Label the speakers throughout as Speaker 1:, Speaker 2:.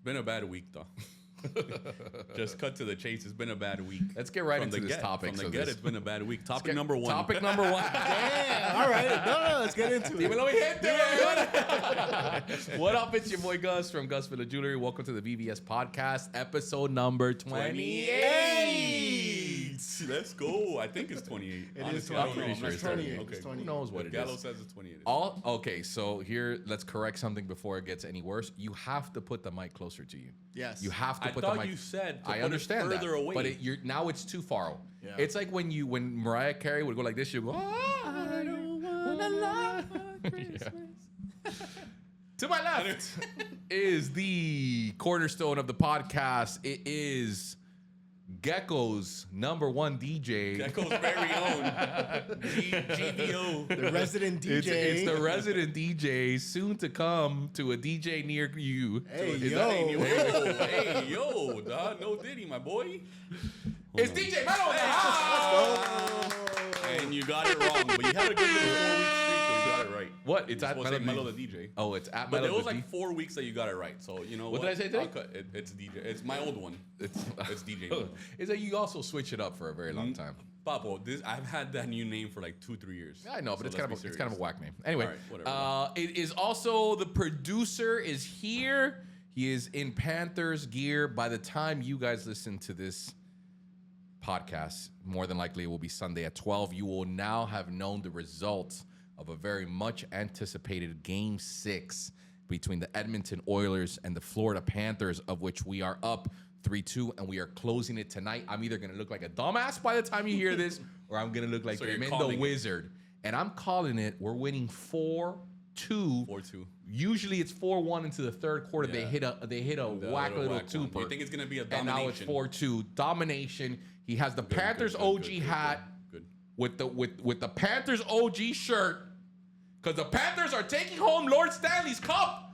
Speaker 1: been a bad week, though. Just cut to the chase. It's been a bad week.
Speaker 2: Let's get right into this topic.
Speaker 1: From the get, it's been a bad week. Topic number one.
Speaker 2: Topic number one.
Speaker 3: Damn. All right. No, let's get into it.
Speaker 2: What up? It's your boy Gus from Gus Villa Jewelry. Welcome to the VVS podcast, episode number 28.
Speaker 1: Let's go. I think it's 28.
Speaker 3: It
Speaker 1: Honestly,
Speaker 3: is
Speaker 1: I don't
Speaker 3: 28.
Speaker 1: know.
Speaker 3: It's
Speaker 1: I'm not
Speaker 3: 28.
Speaker 1: sure.
Speaker 3: It's
Speaker 1: Okay.
Speaker 3: 28.
Speaker 2: Who knows what it
Speaker 1: Gallo
Speaker 2: is?
Speaker 1: says it's 28.
Speaker 2: Okay, so here, let's correct something before it gets any worse. You have to put the mic closer to you.
Speaker 3: Yes.
Speaker 2: You have to
Speaker 1: I
Speaker 2: put the
Speaker 1: thought
Speaker 2: mic.
Speaker 1: you said to
Speaker 2: I
Speaker 1: put
Speaker 2: understand
Speaker 1: it further
Speaker 2: that,
Speaker 1: away.
Speaker 2: but now it's too far.
Speaker 3: Yeah.
Speaker 2: It's like when Mariah Carey would go like this, you go. I don't wanna lie for Christmas. To my left is the cornerstone of the podcast. It is Gecko's number one DJ.
Speaker 1: Gecko's very own GVO.
Speaker 3: The resident DJ.
Speaker 2: It's the resident DJ, soon to come to a DJ near you.
Speaker 3: Hey,
Speaker 2: Is
Speaker 3: yo.
Speaker 2: that-
Speaker 1: Hey, yo, dog. No Diddy, my boy.
Speaker 2: It's DJ Mello in the house.
Speaker 1: And you got it wrong, but you had a good little 4-week streak where you got it right.
Speaker 2: What? It's
Speaker 1: You're
Speaker 2: at
Speaker 1: supposed to say
Speaker 2: Mello.
Speaker 1: Mello the DJ.
Speaker 2: Oh, it's at
Speaker 1: But
Speaker 2: Mello
Speaker 1: there was
Speaker 2: the
Speaker 1: like 4 weeks that you got it right. So, you know
Speaker 2: What did I say today?
Speaker 1: I'll cut it. It's DJ. It's my old one. It's DJ Mello.
Speaker 2: Is that you also switch it up for a very long time?
Speaker 1: Papo, I've had that new name for like 2-3 years.
Speaker 2: I know, but
Speaker 1: So
Speaker 2: it's
Speaker 1: let's
Speaker 2: kind of a whack name. Anyway,
Speaker 1: All right, whatever.
Speaker 2: it is also the producer is here. He is in Panthers gear. By the time you guys listen to this podcast, more than likely it will be Sunday at 12. You will now have known the results of a very much anticipated Game 6 between the Edmonton Oilers and the Florida Panthers, of which we are up 3-2, and we are closing it tonight. I'm either going to look like a dumbass by the time you hear this, or I'm going to look like
Speaker 1: So you're
Speaker 2: the
Speaker 1: calling it.
Speaker 2: Wizard. And I'm calling it, we're winning 4-2.
Speaker 1: 4-2.
Speaker 2: Usually it's 4-1 into the third quarter.
Speaker 1: Yeah.
Speaker 2: They hit a
Speaker 1: The
Speaker 2: whack little
Speaker 1: whack one.
Speaker 2: two.
Speaker 1: You think it's gonna be a
Speaker 2: And now it's
Speaker 1: domination?
Speaker 2: 4-2. Domination. He has the
Speaker 1: Good,
Speaker 2: Panthers
Speaker 1: good,
Speaker 2: OG
Speaker 1: good, good,
Speaker 2: hat
Speaker 1: good.
Speaker 2: with the Panthers OG shirt. Because the Panthers are taking home Lord Stanley's Cup.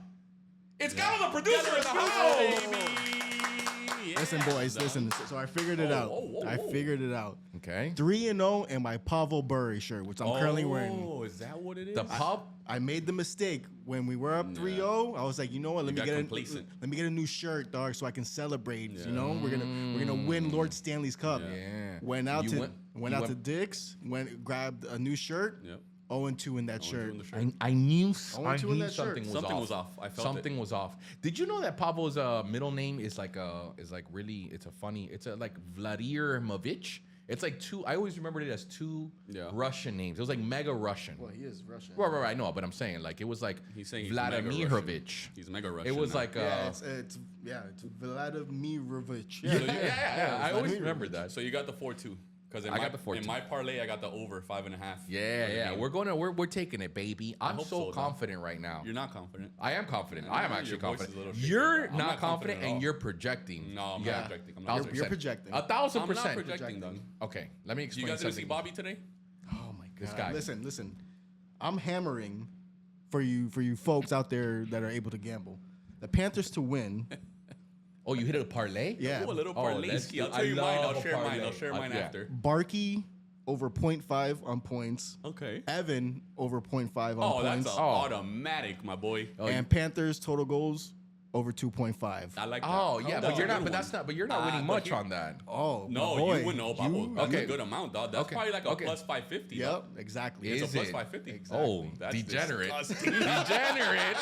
Speaker 2: It's Gallo the producer in the house.
Speaker 3: Listen, boys, listen. So I figured it out. I figured it out.
Speaker 2: Okay.
Speaker 3: 3-0 in my Pavel Burry shirt, which I'm currently wearing.
Speaker 1: Oh, is that what it is?
Speaker 2: The pub.
Speaker 3: I made the mistake when we were up 3-0. I was like, you know what? Let me
Speaker 1: got
Speaker 3: get
Speaker 1: complacent.
Speaker 3: let me get a new shirt, dog, so I can celebrate. You know, we're gonna win Lord Stanley's Cup.
Speaker 2: Yeah.
Speaker 3: Went out
Speaker 2: You
Speaker 3: to
Speaker 2: went-
Speaker 3: went
Speaker 2: you
Speaker 3: out to
Speaker 2: went-
Speaker 3: Dick's. Grabbed a new shirt.
Speaker 1: Yep.
Speaker 3: 0-2 in that shirt.
Speaker 1: Doing the shirt.
Speaker 2: I knew,
Speaker 3: I want you in that shirt.
Speaker 2: something was
Speaker 1: Something
Speaker 2: off.
Speaker 1: was off. I felt
Speaker 2: something was off. Did you know that Pablo's middle name is like really it's like Vladimirovich. It's like two. I always remembered it as two Russian names. It was like mega Russian.
Speaker 3: Well, he is Russian.
Speaker 2: Right. I know, but I'm saying like it was like
Speaker 1: He's saying he's mega
Speaker 2: Vladimirovich.
Speaker 1: He's mega Russian.
Speaker 2: It was
Speaker 1: now.
Speaker 2: like
Speaker 3: it's Vladimirovich.
Speaker 2: yeah. I always remembered that.
Speaker 1: So you got the 4-2. Because
Speaker 2: I got the 4-2.
Speaker 1: in my parlay, I got the over 5.5.
Speaker 2: Yeah. We're taking it, baby. I'm
Speaker 1: hope
Speaker 2: so
Speaker 1: so, though.
Speaker 2: confident right now.
Speaker 1: You're not confident.
Speaker 2: I am confident.
Speaker 1: Yeah,
Speaker 2: I am
Speaker 1: your
Speaker 2: actually
Speaker 1: voice is
Speaker 2: confident.
Speaker 1: a little shaky,
Speaker 2: You're
Speaker 1: bro. I'm
Speaker 2: not
Speaker 1: not confident
Speaker 2: confident,
Speaker 1: at
Speaker 2: and
Speaker 1: all.
Speaker 2: you're projecting.
Speaker 1: No, I'm
Speaker 2: Yeah.
Speaker 1: not projecting. I'm not
Speaker 2: 1,000%.
Speaker 3: You're projecting.
Speaker 2: 1,000%.
Speaker 1: I'm not projecting, dog.
Speaker 2: Okay, let me
Speaker 1: You
Speaker 2: explain
Speaker 1: guys gonna see
Speaker 2: something.
Speaker 1: Bobby today?
Speaker 3: Oh my god.
Speaker 2: This guy.
Speaker 3: Listen. I'm hammering for you folks out there that are able to gamble. The Panthers to win.
Speaker 2: Oh, you hit a parlay?
Speaker 3: Yeah.
Speaker 1: Oh, a little
Speaker 2: Oh, let's
Speaker 1: parlaysky.
Speaker 2: do-
Speaker 1: I'll tell you mine.
Speaker 2: love
Speaker 1: I'll
Speaker 2: a
Speaker 1: share mine.
Speaker 2: parlay.
Speaker 1: I'll share mine
Speaker 2: Yeah.
Speaker 1: after.
Speaker 3: Barkey over 0.5 on points.
Speaker 1: Okay.
Speaker 3: Evan over 0.5 on
Speaker 1: Oh, that's
Speaker 3: points.
Speaker 1: automatic, my boy.
Speaker 3: And Panthers total goals over 2.5.
Speaker 1: I like that.
Speaker 2: Oh yeah, but
Speaker 1: That's
Speaker 2: you're
Speaker 1: a
Speaker 2: not.
Speaker 1: good
Speaker 2: But
Speaker 1: one.
Speaker 2: that's not. But you're not
Speaker 1: Ah,
Speaker 2: winning
Speaker 1: but
Speaker 2: much
Speaker 1: here-
Speaker 2: on that.
Speaker 3: Oh,
Speaker 1: No,
Speaker 3: my boy.
Speaker 1: you would know, Pablo. That's
Speaker 2: okay.
Speaker 1: a good amount, dog. That's
Speaker 2: Okay.
Speaker 1: probably like a
Speaker 2: Okay.
Speaker 1: plus 550.
Speaker 3: Yep,
Speaker 1: dog.
Speaker 3: exactly.
Speaker 1: It's
Speaker 2: Is
Speaker 1: a plus
Speaker 2: it?
Speaker 1: 550.
Speaker 2: Oh,
Speaker 1: That's
Speaker 2: degenerate.
Speaker 1: disgusting.
Speaker 2: Degenerate.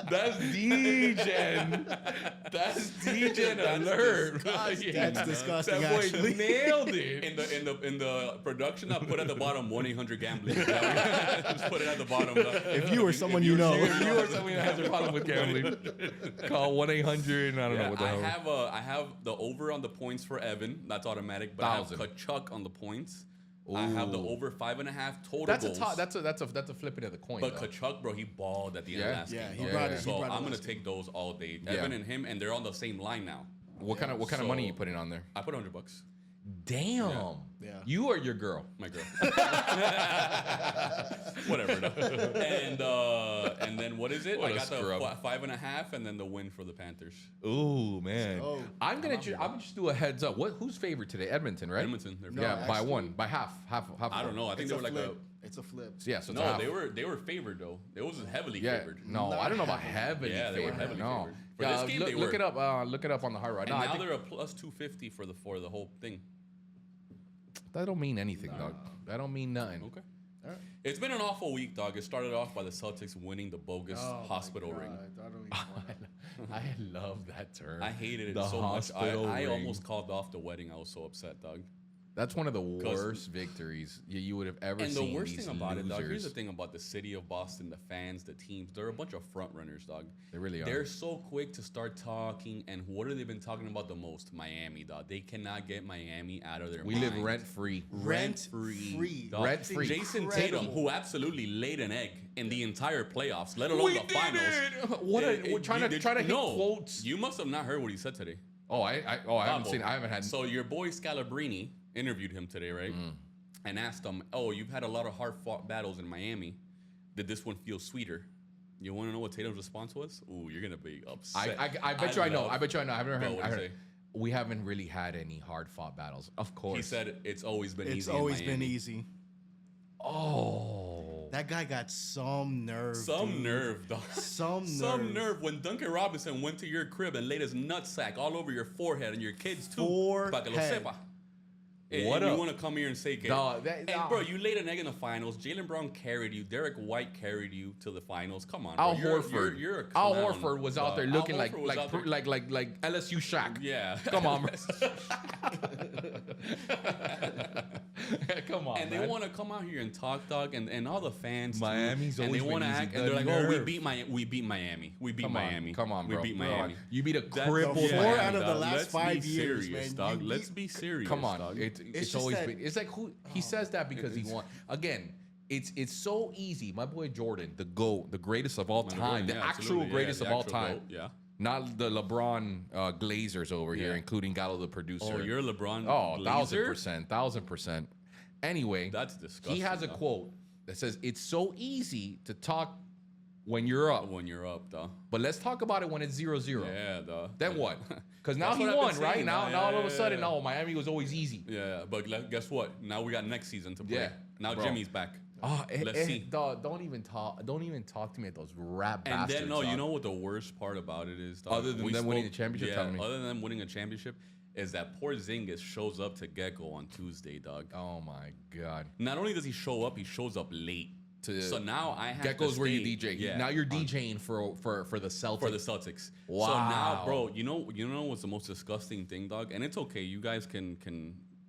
Speaker 2: That's degen. That's degen alert.
Speaker 3: That's disgusting,
Speaker 2: That boy
Speaker 3: actually.
Speaker 2: nailed it.
Speaker 1: In the production, I put at the bottom 1-800 gambling. Just put it at the bottom.
Speaker 3: If you or someone you know.
Speaker 2: If you or someone that has a problem with gambling, call 1-800. I don't know what the hell.
Speaker 1: I have the over on the points for Evan. That's automatic. But
Speaker 2: 1,000.
Speaker 1: I have Kachuk on the points. I have the over 5.5 total
Speaker 2: That's
Speaker 1: goals.
Speaker 2: that's a flipping of the coin.
Speaker 1: But
Speaker 2: though.
Speaker 1: Kachuk, bro, he balled at the end of last
Speaker 3: Yeah,
Speaker 1: game.
Speaker 3: he
Speaker 1: dog.
Speaker 3: brought it.
Speaker 1: So
Speaker 3: he brought it
Speaker 1: I'm gonna
Speaker 3: last game.
Speaker 1: take those all day.
Speaker 2: Yeah.
Speaker 1: Evan and him, and they're on the same line now.
Speaker 2: What kind of
Speaker 1: So-
Speaker 2: money you putting on there?
Speaker 1: I put $100.
Speaker 2: Damn.
Speaker 3: Yeah.
Speaker 2: You or your girl?
Speaker 1: My girl. Whatever. And then what is it?
Speaker 2: What
Speaker 1: I
Speaker 2: a
Speaker 1: got the
Speaker 2: scrub.
Speaker 1: 5.5, and then the win for the Panthers.
Speaker 2: Ooh man.
Speaker 3: Oh,
Speaker 2: I'm gonna just do a heads up. Who's favored today? Edmonton, right?
Speaker 1: Edmonton. They're
Speaker 3: No,
Speaker 2: Yeah, by
Speaker 3: actually-
Speaker 2: one, by half.
Speaker 1: I don't know. I think
Speaker 3: It's
Speaker 1: they
Speaker 3: a
Speaker 1: were like
Speaker 3: flip. It's a flip.
Speaker 2: Yeah, so it's a
Speaker 1: No,
Speaker 2: half.
Speaker 1: they were favored though. It was heavily
Speaker 2: Yeah,
Speaker 1: favored.
Speaker 2: no,
Speaker 3: Not
Speaker 2: I don't know about
Speaker 3: heavily.
Speaker 2: heavily
Speaker 1: Yeah, they were
Speaker 2: favored.
Speaker 1: heavily
Speaker 2: No,
Speaker 1: favored. For this game, they
Speaker 2: look
Speaker 1: were.
Speaker 2: it up. Look it up on the hard ride.
Speaker 1: And
Speaker 2: No, I
Speaker 1: now
Speaker 2: think
Speaker 1: they're a plus 250 for the whole thing.
Speaker 2: that don't mean anything, dog. That don't mean nothing.
Speaker 1: Okay. It's been an awful week, dog. It started off by the Celtics winning the bogus hospital ring.
Speaker 2: I love that term.
Speaker 1: I hated it
Speaker 2: The
Speaker 1: so much.
Speaker 2: hospital
Speaker 1: I
Speaker 2: ring.
Speaker 1: almost called off the wedding. I was so upset, dog.
Speaker 2: That's one of the worst victories you would have ever
Speaker 1: And
Speaker 2: seen.
Speaker 1: the worst
Speaker 2: these
Speaker 1: thing about it, dog, here's
Speaker 2: losers.
Speaker 1: the thing about the city of Boston, the fans, the teams. They're a bunch of front runners, dog.
Speaker 2: They really are.
Speaker 1: They're so quick to start talking. And what have they been talking about the most? Miami, dog. They cannot get Miami out of their
Speaker 2: We
Speaker 1: minds.
Speaker 2: live rent free.
Speaker 3: Rent-free.
Speaker 1: dog.
Speaker 2: Rent-free.
Speaker 1: Jason
Speaker 3: Incredible.
Speaker 1: Tatum, who absolutely laid an egg in the entire playoffs, let alone the finals.
Speaker 2: We're trying to hit
Speaker 1: no,
Speaker 2: quotes.
Speaker 1: You must have not heard what he said today.
Speaker 2: I haven't seen. I haven't had.
Speaker 1: So your boy Scalabrini interviewed him today, right? And asked him, "Oh, you've had a lot of hard-fought battles in Miami. Did this one feel sweeter?" You want to know what Tatum's response was? Ooh, you're gonna be upset.
Speaker 2: I bet you I know. I bet you I know. I've never
Speaker 1: Go,
Speaker 2: heard.
Speaker 1: what'd
Speaker 2: I
Speaker 1: he
Speaker 2: heard
Speaker 1: say?
Speaker 2: we haven't really had any hard fought battles. Of course.
Speaker 1: He said it's always been
Speaker 3: It's
Speaker 1: easy.
Speaker 3: always
Speaker 1: in
Speaker 3: been
Speaker 1: Miami.
Speaker 3: easy.
Speaker 2: Oh.
Speaker 3: That guy got some nerve.
Speaker 1: Some
Speaker 3: dude.
Speaker 1: nerve, dog.
Speaker 3: Some
Speaker 1: Some
Speaker 3: nerve.
Speaker 1: nerve. When Duncan Robinson went to your crib and laid his nutsack all over your forehead and your kids too. Pa que lo
Speaker 3: Forehead.
Speaker 1: sepa. And
Speaker 2: What
Speaker 1: you
Speaker 2: up?
Speaker 1: want to come here and say,
Speaker 2: Dog,
Speaker 1: and bro, you laid an egg in the finals. Jaylen Brown carried you. Derek White carried you to the finals. Come on, bro.
Speaker 2: Al Horford.
Speaker 1: You're a
Speaker 2: Al
Speaker 1: clown,
Speaker 2: Horford was out
Speaker 1: dog.
Speaker 2: there
Speaker 1: Al
Speaker 2: looking
Speaker 1: Horford was out there-
Speaker 2: like LSU Shaq.
Speaker 1: Yeah.
Speaker 2: Come on, bro. Come on,
Speaker 1: And
Speaker 2: man.
Speaker 1: they want to come out here and talk, dog, and all the fans. too,
Speaker 2: Miami's
Speaker 1: and they
Speaker 2: always
Speaker 1: wanna
Speaker 2: been easy.
Speaker 1: act, and
Speaker 2: The
Speaker 1: they're like, "Oh, we
Speaker 2: nerve.
Speaker 1: beat Miami. We beat Miami. We beat
Speaker 2: Come on,
Speaker 1: Miami.
Speaker 2: come on, bro.
Speaker 1: We beat
Speaker 2: Come
Speaker 1: Miami."
Speaker 2: on. You beat a
Speaker 1: That's
Speaker 2: crippled
Speaker 3: four
Speaker 2: Miami,
Speaker 3: out of the
Speaker 2: dog.
Speaker 3: last
Speaker 1: Let's
Speaker 3: 5
Speaker 1: be
Speaker 3: years,
Speaker 1: serious,
Speaker 3: man.
Speaker 1: dog.
Speaker 3: You
Speaker 1: Let's
Speaker 3: beat-
Speaker 1: be serious.
Speaker 2: Come on,
Speaker 1: dog.
Speaker 2: it's
Speaker 3: just
Speaker 2: always
Speaker 3: that-
Speaker 2: been. It's like who he says that because he wants. Again, it's so easy. My boy Jordan, the GOAT, the greatest of all time, the
Speaker 1: Yeah,
Speaker 2: actual
Speaker 1: absolutely. Yeah,
Speaker 2: greatest
Speaker 1: the
Speaker 2: of all
Speaker 1: actual
Speaker 2: time.
Speaker 1: GOAT, yeah.
Speaker 2: Not the LeBron Glazers over here,
Speaker 1: Yeah.
Speaker 2: including Gallo, the producer.
Speaker 1: Oh, you're LeBron.
Speaker 2: Oh,
Speaker 1: Glazer?
Speaker 2: 1,000%. Anyway,
Speaker 1: That's disgusting.
Speaker 2: he has a
Speaker 1: dog.
Speaker 2: quote that says, "It's so easy to talk when you're up,
Speaker 1: When you're up, dog.
Speaker 2: but let's talk about it when it's 0-0.
Speaker 1: Yeah, dog.
Speaker 2: Then what? Because now
Speaker 1: That's
Speaker 2: he
Speaker 1: what I've been
Speaker 2: won, right?
Speaker 1: saying,
Speaker 2: Now,
Speaker 1: dog.
Speaker 2: now all of a
Speaker 1: Yeah,
Speaker 2: sudden,
Speaker 1: yeah.
Speaker 2: no, Miami was always easy.
Speaker 1: Yeah, but guess what? Now we got next season to play.
Speaker 2: Yeah,
Speaker 1: Now
Speaker 2: bro.
Speaker 1: Jimmy's back.
Speaker 2: Oh,
Speaker 1: Let's see.
Speaker 2: Dog, don't even talk to me at those rap
Speaker 1: And
Speaker 2: bastards.
Speaker 1: then, no, you
Speaker 2: dog.
Speaker 1: know what the worst part about it is? Dog?
Speaker 2: Other than
Speaker 1: We
Speaker 2: them winning the championship,
Speaker 1: yeah,
Speaker 2: tell me.
Speaker 1: other than them winning a championship, is that Porzingis shows up to Gecko on Tuesday, dog.
Speaker 2: Oh my God.
Speaker 1: Not only does he show up, he shows up late. So now I have
Speaker 2: Gecko's
Speaker 1: to
Speaker 2: where you
Speaker 1: stay-
Speaker 2: DJ.
Speaker 1: Yeah,
Speaker 2: Now you're DJing for the Celtics.
Speaker 1: for the Celtics. So
Speaker 2: Wow.
Speaker 1: now, bro, you know what's the most disgusting thing, dog? And it's okay. You guys can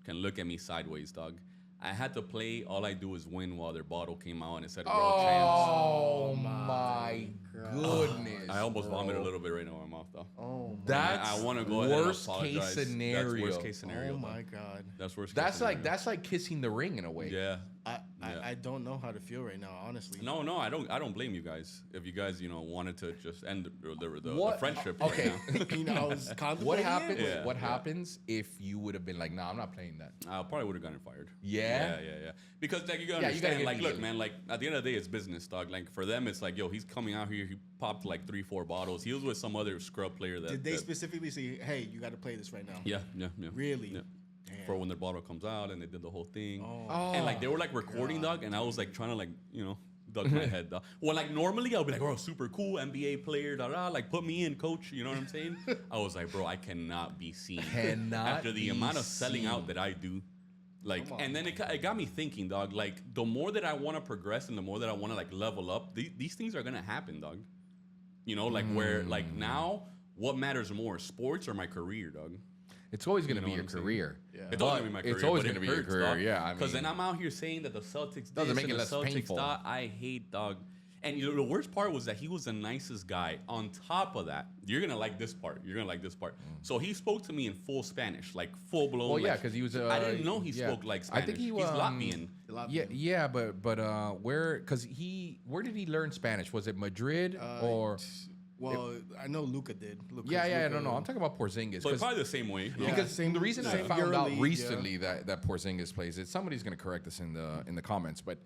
Speaker 1: look at me sideways, dog. I had to play All I Do Is Win while their bottle came out and it said World Champs.
Speaker 2: Oh my goodness.
Speaker 1: I almost vomited a little bit right now in my mouth, though.
Speaker 3: Oh,
Speaker 2: That's
Speaker 1: I want to go ahead and
Speaker 2: worst case
Speaker 1: apologize.
Speaker 2: scenario.
Speaker 1: That's worst case scenario.
Speaker 3: oh
Speaker 1: dog.
Speaker 3: my God.
Speaker 1: That's worst.
Speaker 2: That's
Speaker 1: case
Speaker 2: like
Speaker 1: scenario.
Speaker 2: kissing the ring in a way.
Speaker 1: Yeah.
Speaker 3: I don't know how to feel right now, honestly.
Speaker 1: No, I don't blame you guys. If you guys, wanted to just end the
Speaker 2: What-
Speaker 1: friendship.
Speaker 2: okay.
Speaker 1: Right now.
Speaker 3: You know, I was
Speaker 2: What
Speaker 3: contemplating
Speaker 2: happens?
Speaker 3: it.
Speaker 1: Yeah,
Speaker 2: what
Speaker 1: yeah.
Speaker 2: happens if you would have been like, "Nah, I'm not playing that."
Speaker 1: I probably would have gotten fired.
Speaker 2: Yeah?
Speaker 1: Yeah. Because like you gotta
Speaker 2: Yeah, you gotta
Speaker 1: understand,
Speaker 2: get
Speaker 1: like,
Speaker 2: me
Speaker 1: look,
Speaker 2: in.
Speaker 1: man, like at the end of the day, it's business, dog. Like for them, it's like, yo, he's coming out here. He popped like 3-4 bottles. He was with some other scrub player that.
Speaker 3: Did they
Speaker 1: that-
Speaker 3: specifically say, "Hey, you got to play this right now"?
Speaker 1: Yeah.
Speaker 3: Really?
Speaker 1: Yeah.
Speaker 3: Damn.
Speaker 1: For when their bottle comes out, and they did the whole thing.
Speaker 3: Oh.
Speaker 1: And like they were like recording, dog, and I was like trying to like duck my head, dog. Well, like normally I'll be like, oh, super cool NBA player, like put me in, coach. You know what I'm saying? I was like, bro, I cannot be seen.
Speaker 2: Cannot
Speaker 1: After the
Speaker 2: be
Speaker 1: amount of selling out
Speaker 2: seen.
Speaker 1: that I do. Like,
Speaker 3: Come on.
Speaker 1: and then it got me thinking, dog. Like, the more that I want to progress and the more that I want to like level up, these things are gonna happen, dog. Like where like now, what matters more, sports or my career, dog?
Speaker 2: It's always going to
Speaker 1: know
Speaker 2: be
Speaker 1: what
Speaker 2: your
Speaker 1: I'm saying?
Speaker 2: career.
Speaker 3: Yeah.
Speaker 1: It's always
Speaker 2: But
Speaker 1: gonna be my career.
Speaker 2: it's always
Speaker 1: but
Speaker 2: gonna
Speaker 1: it
Speaker 2: be your
Speaker 1: hurts,
Speaker 2: career,
Speaker 1: dog.
Speaker 2: yeah, I
Speaker 1: Because then
Speaker 2: mean-
Speaker 1: I'm out here saying that the Celtics
Speaker 2: Doesn't
Speaker 1: this
Speaker 2: make
Speaker 1: and
Speaker 2: it
Speaker 1: the
Speaker 2: less
Speaker 1: Celtics
Speaker 2: painful.
Speaker 1: that. I hate, dog. And the worst part was that he was the nicest guy. On top of that, you're gonna like this part. So he spoke to me in full Spanish, like full blown.
Speaker 2: Well, yeah,
Speaker 1: like-
Speaker 2: because he was.
Speaker 1: I didn't know he
Speaker 2: yeah.
Speaker 1: spoke like Spanish.
Speaker 2: I think he
Speaker 1: He's
Speaker 2: was
Speaker 1: Latvian.
Speaker 2: Yeah, but where? Because where did he learn Spanish? Was it Madrid or?
Speaker 3: Well, I know Luca did.
Speaker 2: Yeah. No. I'm talking about Porzingis.
Speaker 1: But
Speaker 2: 'cause-
Speaker 1: probably the same way.
Speaker 3: Yeah.
Speaker 2: Because
Speaker 3: Same-
Speaker 2: the reason I
Speaker 3: same
Speaker 2: found out
Speaker 3: Euroleague,
Speaker 2: recently that Porzingis plays it, somebody's going to correct us in the comments, but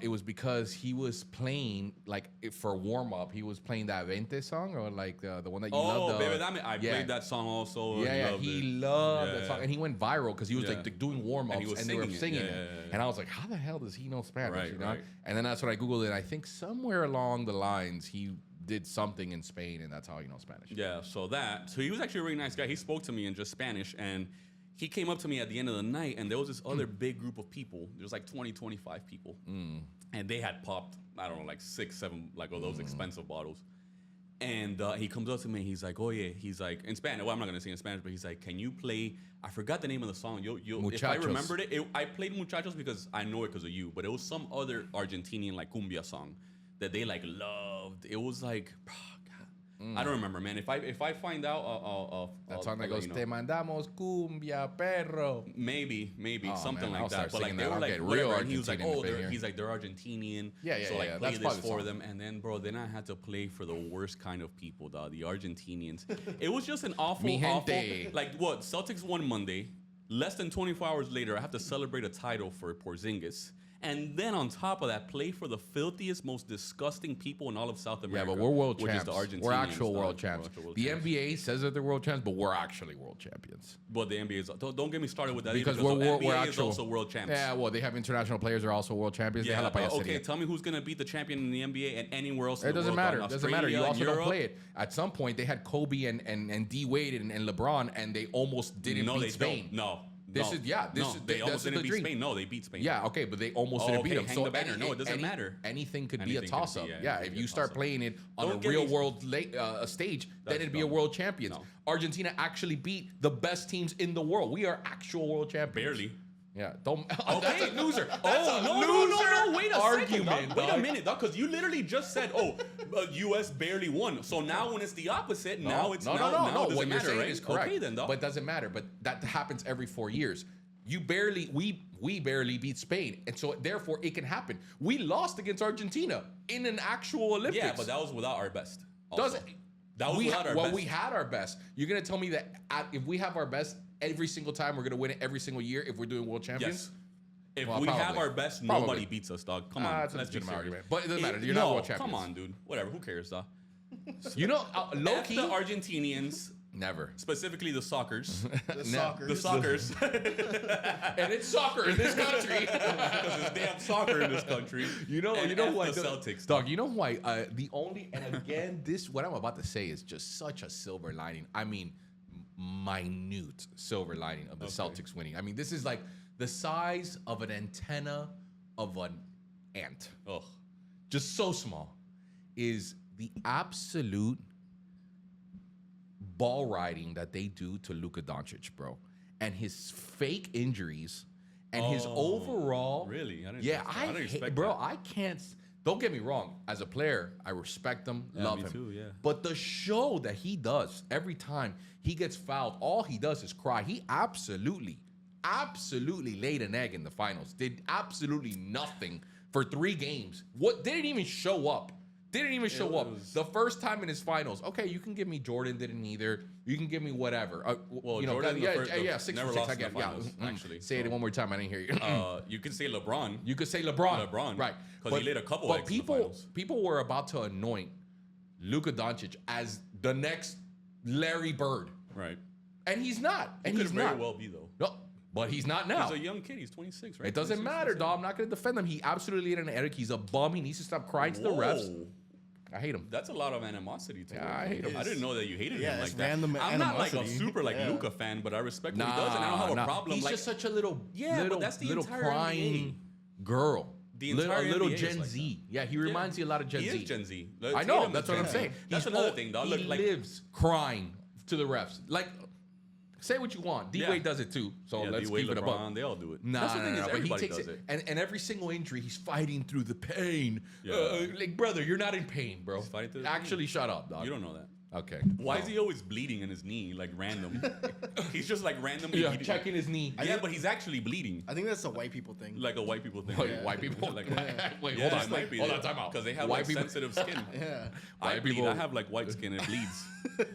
Speaker 2: it was because he was playing like for warm up. He was playing that Vente song or like the one that you
Speaker 1: Oh,
Speaker 2: love.
Speaker 1: baby, I played that song also.
Speaker 2: He loved that
Speaker 1: Yeah.
Speaker 2: song, and he went viral because he was
Speaker 1: Yeah.
Speaker 2: like doing warm ups
Speaker 1: And he was
Speaker 2: and they were
Speaker 1: singing it.
Speaker 2: singing
Speaker 1: Yeah,
Speaker 2: it.
Speaker 1: yeah, yeah.
Speaker 2: And I was like, how the hell does he know Spanish?
Speaker 1: Right,
Speaker 2: you know?
Speaker 1: right.
Speaker 2: And then that's when I googled it. I think somewhere along the lines he did something in Spain, and that's how you know Spanish.
Speaker 1: Yeah, so he was actually a really nice guy. He spoke to me in just Spanish, and he came up to me at the end of the night, and there was this other big group of people. There was like 20, 25 people. And they had popped, I don't know, like 6, 7, like of those expensive bottles. And he comes up to me, he's like, oh yeah, he's like, in Spanish, well, I'm not going to say in Spanish, but he's like, can you play, I forgot the name of the song. If I remembered it, I played Muchachos because I know it because of you, but it was some other Argentinian like cumbia song that they like loved. It was like, I don't remember, man. If I find out,
Speaker 2: that song that goes,
Speaker 1: you know.
Speaker 2: "Te mandamos cumbia, perro."
Speaker 1: Maybe something
Speaker 2: man, I'll
Speaker 1: like that.
Speaker 2: start
Speaker 1: But like
Speaker 2: singing
Speaker 1: they
Speaker 2: that.
Speaker 1: were
Speaker 2: I'll
Speaker 1: like
Speaker 2: get
Speaker 1: whatever.
Speaker 2: real
Speaker 1: And he was like,
Speaker 2: Argentinian
Speaker 1: oh,
Speaker 2: up in here.
Speaker 1: he's like they're Argentinian.
Speaker 2: Yeah,
Speaker 1: So like
Speaker 2: yeah.
Speaker 1: play
Speaker 2: That's probably
Speaker 1: this
Speaker 2: the
Speaker 1: for
Speaker 2: song.
Speaker 1: them, and then bro, then I had to play for the worst kind of people, dog, the Argentinians. It was just an awful. Like what? Celtics won Monday. Less than 24 hours later, I have to celebrate a title for Porzingis. And then on top of that, play for the filthiest, most disgusting people in all of South America.
Speaker 2: Yeah, but we're world
Speaker 1: which
Speaker 2: champs.
Speaker 1: Is the Argentinians,
Speaker 2: We're actual
Speaker 1: dog.
Speaker 2: world champs. The NBA says that they're world champs, but we're actually world champions.
Speaker 1: But the NBA is. Don't get me started with that
Speaker 2: Because
Speaker 1: either.
Speaker 2: we're
Speaker 1: the NBA is
Speaker 2: actual,
Speaker 1: also world champs.
Speaker 2: Yeah, well, they have international players who are also world champions.
Speaker 1: Yeah,
Speaker 2: They
Speaker 1: okay, tell me who's going to beat the champion in the NBA and anywhere else in
Speaker 2: It
Speaker 1: the
Speaker 2: doesn't
Speaker 1: world.
Speaker 2: matter. It doesn't matter. You also
Speaker 1: Europe.
Speaker 2: don't play it. At some point, they had Kobe and D Wade and LeBron, and they almost didn't beat Spain. They almost
Speaker 1: didn't beat Spain. No, they beat Spain.
Speaker 2: Yeah, okay, but they almost didn't beat them.
Speaker 1: Hang the banner. No, it doesn't matter.
Speaker 2: Anything could be a toss-up.
Speaker 1: Yeah,
Speaker 2: if you start playing it on a real world stage, then it'd be a world champions.
Speaker 1: No.
Speaker 2: Argentina actually beat the best teams in the world. We are actual world champions.
Speaker 1: Barely.
Speaker 2: Yeah, don't. That's a loser.
Speaker 1: No. Wait a
Speaker 2: argument.
Speaker 1: second. Wait a minute, dog. Because you literally just said, U.S. barely won. So now when it's the opposite, now it
Speaker 2: no.
Speaker 1: doesn't
Speaker 2: What you're
Speaker 1: matter,
Speaker 2: saying
Speaker 1: right?
Speaker 2: is correct.
Speaker 1: Okay, then, dog.
Speaker 2: But it doesn't matter. But that happens every 4 years. We barely beat Spain, and so therefore it can happen. We lost against Argentina in an actual Olympics.
Speaker 1: Yeah, but that was without our best. Also.
Speaker 2: Doesn't
Speaker 1: That was without our best.
Speaker 2: we had our best. You're gonna tell me that if we have our best every single time, we're gonna win it every single year if we're doing world champions?
Speaker 1: Yes. If
Speaker 2: Well,
Speaker 1: we have
Speaker 2: probably.
Speaker 1: our best,
Speaker 2: Probably.
Speaker 1: nobody beats us, dog. Come on,
Speaker 2: That's a
Speaker 1: let's be
Speaker 2: legitimate
Speaker 1: serious.
Speaker 2: argument. But it doesn't matter. You're not world champions.
Speaker 1: Come on, dude. Whatever. Who cares, dog?
Speaker 2: You know, low
Speaker 1: F
Speaker 2: key,
Speaker 1: the Argentinians,
Speaker 2: never.
Speaker 1: specifically the Soccers.
Speaker 3: The soccer.
Speaker 1: The Soccers.
Speaker 2: And it's soccer in this country.
Speaker 1: Because it's damn soccer in this country.
Speaker 2: You know
Speaker 1: And
Speaker 2: why
Speaker 1: F the Celtics.
Speaker 2: dog. You know why? The only and again, what I'm about to say is just such a silver lining. I mean, minute silver lining of the Celtics winning. I mean, this is like the size of an antenna of an ant.
Speaker 1: Ugh.
Speaker 2: Just so small. Is the absolute ball riding that they do to Luka Doncic, bro, and his fake injuries and his overall.
Speaker 1: Really? I didn't
Speaker 2: hate,
Speaker 1: expect
Speaker 2: bro.
Speaker 1: that.
Speaker 2: I can't. Don't get me wrong. As a player, I respect him, love
Speaker 1: me
Speaker 2: him.
Speaker 1: too, yeah.
Speaker 2: But the show that he does every time he gets fouled, all he does is cry. He absolutely laid an egg in the finals. Did absolutely nothing for 3 games. What didn't even show up. Didn't even show up. The first time in his finals. Okay, you can give me Jordan didn't either. You can give me whatever.
Speaker 1: Well,
Speaker 2: you know,
Speaker 1: Jordan,
Speaker 2: yeah, 6
Speaker 1: never
Speaker 2: for 6.
Speaker 1: lost
Speaker 2: I
Speaker 1: in
Speaker 2: get
Speaker 1: the finals, actually.
Speaker 2: Say it one more time. I didn't hear you.
Speaker 1: You could say LeBron.
Speaker 2: You could say LeBron.
Speaker 1: Right. Because he laid a couple eggs in the finals.
Speaker 2: People were about to anoint Luka Doncic as the next Larry Bird.
Speaker 1: Right.
Speaker 2: And he's not. And
Speaker 1: He
Speaker 2: he's
Speaker 1: could very
Speaker 2: not.
Speaker 1: well be, though.
Speaker 2: No, but he's not now.
Speaker 1: He's a young kid. He's 26, right?
Speaker 2: It doesn't
Speaker 1: 26,
Speaker 2: matter,
Speaker 1: 27.
Speaker 2: dog. I'm not going to defend him. He absolutely laid an egg. He's a bum. He needs to stop crying to the refs.
Speaker 1: Whoa.
Speaker 2: I hate him.
Speaker 1: That's a lot of animosity to him.
Speaker 2: I hate him.
Speaker 1: I didn't know that you hated
Speaker 3: Yeah,
Speaker 1: him like
Speaker 3: it's
Speaker 1: that.
Speaker 3: random
Speaker 1: I'm not like a
Speaker 3: animosity.
Speaker 1: super
Speaker 3: Yeah.
Speaker 1: Luka fan, but I respect what he does, and I don't have a problem.
Speaker 2: He's
Speaker 1: like,
Speaker 2: just such a little,
Speaker 1: but that's the
Speaker 2: little
Speaker 1: entire
Speaker 2: crying girl.
Speaker 1: The
Speaker 2: little,
Speaker 1: entire
Speaker 2: a little
Speaker 1: NBA is
Speaker 2: Gen
Speaker 1: like
Speaker 2: Z. Yeah, he reminds you a lot of Gen Z.
Speaker 1: He is Gen Z.
Speaker 2: I
Speaker 1: Let's
Speaker 2: know.
Speaker 1: hate him
Speaker 2: That's
Speaker 1: as
Speaker 2: what I'm
Speaker 1: Gen Z.
Speaker 2: saying.
Speaker 1: That's another thing, dog.
Speaker 2: He
Speaker 1: Look, like,
Speaker 2: lives crying to the refs. Like, say what you want. D-Wade does it too. So let's
Speaker 1: D-Wade,
Speaker 2: keep it above.
Speaker 1: LeBron, they all do it.
Speaker 2: Nah,
Speaker 1: That's the thing is
Speaker 2: but he
Speaker 1: everybody
Speaker 2: takes
Speaker 1: does
Speaker 2: it. And every single injury, he's fighting through the pain.
Speaker 1: Yeah.
Speaker 2: Like, brother, you're not in pain, bro.
Speaker 1: He's fighting through the
Speaker 2: Actually, shut up, dog.
Speaker 1: You don't know that.
Speaker 2: Okay.
Speaker 1: Why is he always bleeding in his knee, like random? He's just like randomly
Speaker 2: Yeah,
Speaker 1: bleeding.
Speaker 2: checking his knee.
Speaker 1: Yeah, but he's actually bleeding.
Speaker 3: I think that's a white people thing.
Speaker 1: Like a white people thing.
Speaker 2: Wait, white people?
Speaker 1: Like,
Speaker 2: Wait,
Speaker 1: yeah,
Speaker 2: hold
Speaker 1: it
Speaker 2: on.
Speaker 1: might be.
Speaker 2: Hold on, time out.
Speaker 1: Because they have
Speaker 2: White
Speaker 1: like
Speaker 2: people-
Speaker 1: sensitive skin.
Speaker 3: Yeah.
Speaker 1: I
Speaker 2: White
Speaker 1: bleed.
Speaker 2: people-
Speaker 1: I have like white skin. It bleeds.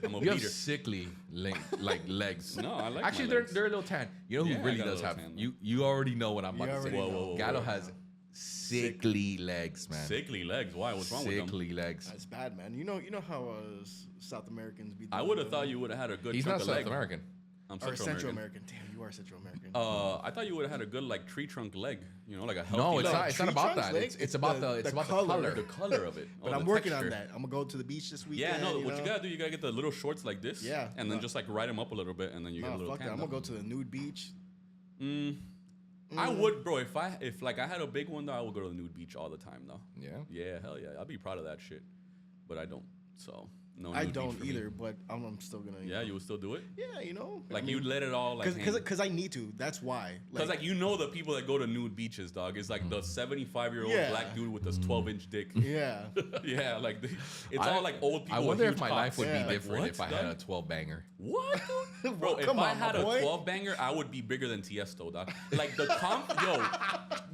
Speaker 1: I'm a
Speaker 2: You have
Speaker 1: bleeder.
Speaker 2: sickly like legs.
Speaker 1: No, I like
Speaker 2: Actually,
Speaker 1: my
Speaker 2: they're
Speaker 1: legs.
Speaker 2: they're a little tan. You know who
Speaker 1: Yeah, I
Speaker 2: really
Speaker 1: got a
Speaker 2: does
Speaker 1: little
Speaker 2: have
Speaker 1: tan.
Speaker 2: you already know what I'm about
Speaker 3: You
Speaker 2: to say.
Speaker 3: already know.
Speaker 2: Gallo has sickly legs, man.
Speaker 1: Sickly legs. Why? What's wrong with them?
Speaker 2: Sickly legs.
Speaker 3: That's bad, man. You know how South Americans be.
Speaker 1: I would have thought you would have had a good
Speaker 2: He's
Speaker 1: chunk
Speaker 2: not
Speaker 1: of
Speaker 2: South
Speaker 1: leg.
Speaker 2: American.
Speaker 1: I'm
Speaker 3: Or
Speaker 1: Central
Speaker 3: American.
Speaker 1: American.
Speaker 3: Damn, you are Central American.
Speaker 1: I thought you would have had a good like tree trunk leg. You know, like a healthy.
Speaker 2: No, it's
Speaker 1: leg.
Speaker 2: not. It's not
Speaker 3: Tree
Speaker 2: about
Speaker 3: trunks,
Speaker 2: that.
Speaker 3: legs,
Speaker 2: It's about the color.
Speaker 1: The color of it.
Speaker 3: But
Speaker 1: Oh,
Speaker 3: I'm
Speaker 1: the
Speaker 3: working on
Speaker 1: texture.
Speaker 3: that. I'm gonna go to the beach this
Speaker 1: Yeah,
Speaker 3: weekend.
Speaker 1: no.
Speaker 3: you
Speaker 1: What you
Speaker 3: know?
Speaker 1: gotta do, you gotta get the little shorts like this.
Speaker 3: Yeah,
Speaker 1: And then
Speaker 3: no.
Speaker 1: just like ride them up a little bit, and then you get a
Speaker 3: Nah,
Speaker 1: little.
Speaker 3: fuck that. I'm gonna go to the nude beach.
Speaker 1: I would, bro. If like I had a big one though, I would go to the nude beach all the time though.
Speaker 2: Yeah.
Speaker 1: Yeah, hell yeah. I'd be proud of that shit. But I don't. So no.
Speaker 3: I
Speaker 1: nude beach
Speaker 3: don't
Speaker 1: for me.
Speaker 3: either, but I'm still gonna.
Speaker 1: Yeah, you would still do it.
Speaker 3: Yeah, you know.
Speaker 1: Like you'd let it all like.
Speaker 3: Because I need to. That's why.
Speaker 1: Because like you know the people that go to nude beaches, dog, is like the 75-year-old
Speaker 3: Yeah.
Speaker 1: black dude with this 12-inch dick.
Speaker 3: Yeah.
Speaker 1: Yeah, like it's all like old people.
Speaker 2: I
Speaker 1: with
Speaker 2: wonder if
Speaker 1: huge
Speaker 2: my
Speaker 1: cocks.
Speaker 2: life would
Speaker 3: Yeah.
Speaker 2: be
Speaker 3: Like,
Speaker 2: different
Speaker 1: what,
Speaker 2: if I had a
Speaker 1: dog?
Speaker 2: 12 banger.
Speaker 1: What, dude? Bro, if
Speaker 3: Come
Speaker 1: I
Speaker 3: on,
Speaker 1: had
Speaker 3: my
Speaker 1: a
Speaker 3: boy.
Speaker 1: 12 banger, I would be bigger than Tiesto, dog. Like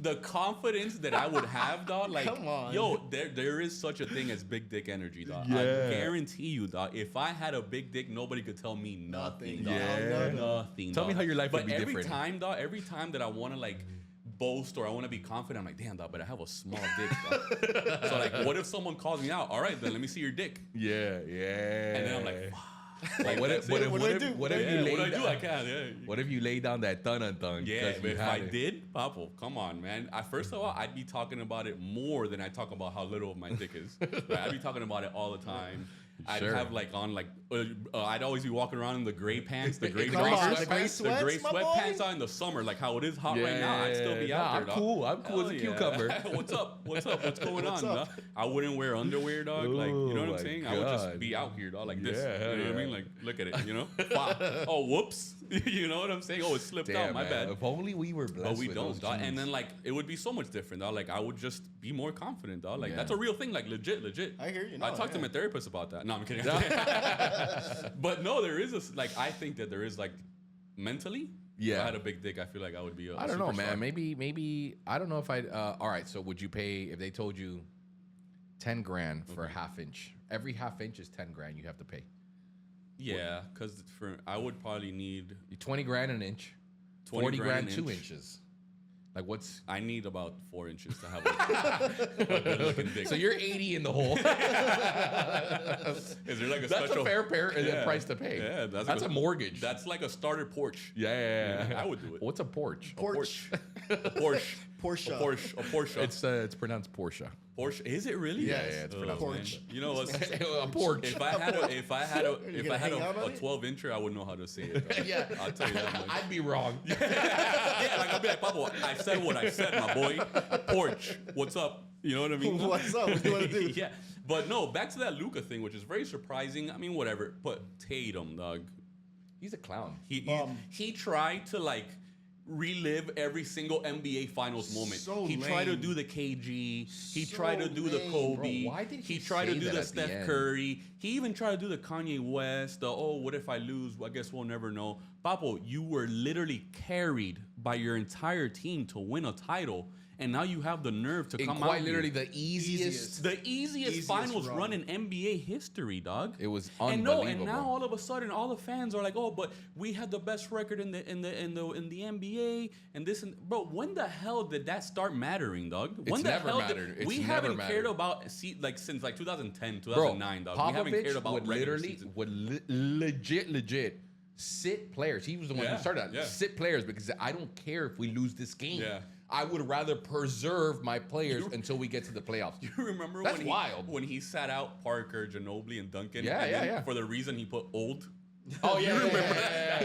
Speaker 1: the confidence that I would have, dog. Like,
Speaker 3: Come on.
Speaker 1: yo, there is such a thing as big dick energy, dog.
Speaker 2: Yeah.
Speaker 1: I guarantee you, dog. If I had a big dick, nobody could tell me nothing, dog.
Speaker 2: Yeah.
Speaker 1: Nothing.
Speaker 2: Tell me
Speaker 1: dog.
Speaker 2: how your life would
Speaker 1: But
Speaker 2: be
Speaker 1: every
Speaker 2: different.
Speaker 1: time, dog, every time that I want to like boast or I want to be confident, I'm like, damn, dog, but I have a small dick, dog. So like, what if someone calls me out? All right, then let me see your dick.
Speaker 2: Yeah, yeah.
Speaker 1: And then I'm like, fuck.
Speaker 2: Like, what if
Speaker 3: What do I do?
Speaker 2: what if
Speaker 1: Yeah,
Speaker 2: you
Speaker 1: what
Speaker 2: lay
Speaker 1: do I do?
Speaker 2: down-
Speaker 1: I can't. Yeah.
Speaker 2: What if you lay down that thun?
Speaker 1: Yeah, but if I did, Papo, come on, man. First of all, I'd be talking about it more than I talk about how little my dick is. Right? I'd be talking about it all the time. I'd
Speaker 2: Sure.
Speaker 1: have like on like I'd always be walking around in the gray pants, the gray
Speaker 2: The gray
Speaker 1: joggers,
Speaker 2: sweatpants?
Speaker 1: the gray
Speaker 3: Sweats, my boy?
Speaker 1: sweatpants out in the summer, like how it is hot right now. I'd still be out there.
Speaker 2: I'm
Speaker 1: dog.
Speaker 2: cool. I'm cool as a
Speaker 1: Hell
Speaker 2: cucumber.
Speaker 1: What's up? What's going
Speaker 3: What's
Speaker 1: on?
Speaker 3: up?
Speaker 1: Dog? I wouldn't wear underwear, dog. Like you know
Speaker 2: Oh
Speaker 1: what I'm
Speaker 2: my
Speaker 1: saying? I would just
Speaker 2: God.
Speaker 1: be out here, dog, like this.
Speaker 2: Yeah,
Speaker 1: You know what I
Speaker 2: yeah.
Speaker 1: mean? Like look at it. You know? Wow. Oh, whoops. You know what I'm saying? Oh, it slipped out.
Speaker 2: Damn,
Speaker 1: My
Speaker 2: man.
Speaker 1: bad.
Speaker 2: If only we were blessed
Speaker 1: But we
Speaker 2: with
Speaker 1: don't,
Speaker 2: those
Speaker 1: dog. And
Speaker 2: genes.
Speaker 1: then like it would be so much different, dog. Like I would just be more confident, dog. Like
Speaker 2: Yeah.
Speaker 1: that's a real thing, like legit.
Speaker 3: I hear you.
Speaker 1: I
Speaker 3: No,
Speaker 1: talked to
Speaker 3: yeah.
Speaker 1: my therapist about that. No, I'm kidding. But no, there is like I think that there is like mentally. If
Speaker 2: Yeah.
Speaker 1: I had a big dick, I feel like I would be.
Speaker 2: I don't know, man.
Speaker 1: superstar.
Speaker 2: Maybe I don't know if I'd. All right, so would you pay if they told you 10 grand for a half inch? Every half inch is 10 grand. You have to pay
Speaker 1: Yeah, because I would probably need
Speaker 2: 20 grand an inch,
Speaker 1: 20
Speaker 2: 40 grand
Speaker 1: an
Speaker 2: 2
Speaker 1: inch.
Speaker 2: inches. Like what's?
Speaker 1: I need about 4 inches to have a good looking dick.
Speaker 2: So you're 80 in the hole.
Speaker 1: Is there like a
Speaker 2: That's
Speaker 1: special
Speaker 2: a fair
Speaker 1: Yeah.
Speaker 2: price to pay.
Speaker 1: Yeah,
Speaker 2: that's a mortgage.
Speaker 1: That's like a starter porch.
Speaker 2: yeah.
Speaker 1: I would do it.
Speaker 2: What's a porch?
Speaker 3: Porch.
Speaker 1: A Porsche.
Speaker 3: Porsche.
Speaker 1: A Porsche. A Porsche.
Speaker 2: It's pronounced Porsche.
Speaker 1: Porsche. Is it really?
Speaker 2: Yeah, yeah, it's
Speaker 1: Oh,
Speaker 2: pronounced
Speaker 1: man.
Speaker 3: Porsche.
Speaker 1: You know what?
Speaker 2: A porch.
Speaker 1: If I had
Speaker 3: You gonna hang out on
Speaker 1: a
Speaker 3: it?
Speaker 1: 12-incher, I wouldn't know how to say it. dog.
Speaker 2: Yeah.
Speaker 1: I'll tell you that much.
Speaker 2: I'd be wrong.
Speaker 1: Yeah, like I'll be like, Papa, I said what I said, my boy. Porch. What's up? You know what I mean?
Speaker 3: What's up? What do you want to do?
Speaker 1: Yeah. But no, back to that Luka thing, which is very surprising. I mean, whatever. But Tatum, dog.
Speaker 2: He's a clown.
Speaker 1: He tried to like relive every single NBA Finals moment.
Speaker 3: So
Speaker 1: he tried to
Speaker 3: lame.
Speaker 1: do the KG. He
Speaker 3: So
Speaker 1: tried to do the
Speaker 3: lame,
Speaker 1: Kobe.
Speaker 2: bro. Why did he
Speaker 1: tried to
Speaker 2: say
Speaker 1: do
Speaker 2: that
Speaker 1: the
Speaker 2: at the
Speaker 1: Steph
Speaker 2: end?
Speaker 1: Curry. He even tried to do the Kanye West. The what if I lose? Well, I guess we'll never know. Papo, you were literally carried by your entire team to win a title, and now you have the nerve to
Speaker 2: In
Speaker 1: come
Speaker 2: quite
Speaker 1: out
Speaker 2: literally
Speaker 1: here.
Speaker 2: the easiest.
Speaker 1: The easiest finals
Speaker 3: run.
Speaker 1: run in NBA history, dog.
Speaker 2: It was
Speaker 1: And
Speaker 2: unbelievable.
Speaker 1: now all of a sudden, all the fans are like, "Oh, but we had the best record in the NBA, and this and bro." When the hell did that start mattering, dog? When
Speaker 2: It's
Speaker 1: the
Speaker 2: never
Speaker 1: hell
Speaker 2: mattered. It's
Speaker 1: we
Speaker 2: never
Speaker 1: haven't
Speaker 2: mattered.
Speaker 1: cared about like since like 2010,
Speaker 2: Bro,
Speaker 1: 2009, dog. We haven't cared
Speaker 2: Popovich
Speaker 1: about
Speaker 2: would
Speaker 1: regular
Speaker 2: literally
Speaker 1: season.
Speaker 2: legit sit players. He was the one
Speaker 1: Yeah,
Speaker 2: who started that.
Speaker 1: yeah.
Speaker 2: Sit players because I don't care if we lose this game.
Speaker 1: Yeah.
Speaker 2: I would rather preserve my players until we get to the playoffs.
Speaker 1: You remember
Speaker 2: That's
Speaker 1: when
Speaker 2: wild.
Speaker 1: when he sat out Parker, Ginobili, and Duncan?
Speaker 2: Yeah,
Speaker 1: and
Speaker 2: yeah,
Speaker 1: then
Speaker 2: yeah.
Speaker 1: For the reason he put old.
Speaker 2: Oh yeah,
Speaker 1: You remember
Speaker 2: yeah,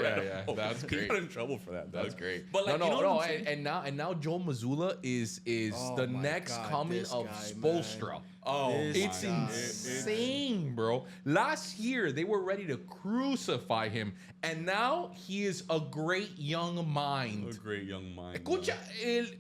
Speaker 1: that?
Speaker 2: yeah.
Speaker 1: Oh,
Speaker 2: That's
Speaker 1: He
Speaker 2: great.
Speaker 1: got in trouble for that.
Speaker 2: That's
Speaker 1: dog.
Speaker 2: great.
Speaker 1: But like,
Speaker 2: no,
Speaker 1: you know
Speaker 2: no,
Speaker 1: what I'm saying?
Speaker 2: and now Joe Mazzulla is
Speaker 3: Oh
Speaker 2: the
Speaker 3: my
Speaker 2: next
Speaker 3: God,
Speaker 2: coming
Speaker 3: this
Speaker 2: of
Speaker 3: guy,
Speaker 2: Spoelstra.
Speaker 1: Oh,
Speaker 3: This
Speaker 2: It's
Speaker 3: guy.
Speaker 2: insane, bro. Last year they were ready to crucify him, and now he is a great young
Speaker 1: a
Speaker 2: mind.
Speaker 1: great young mind.
Speaker 2: Escucha,
Speaker 1: dog.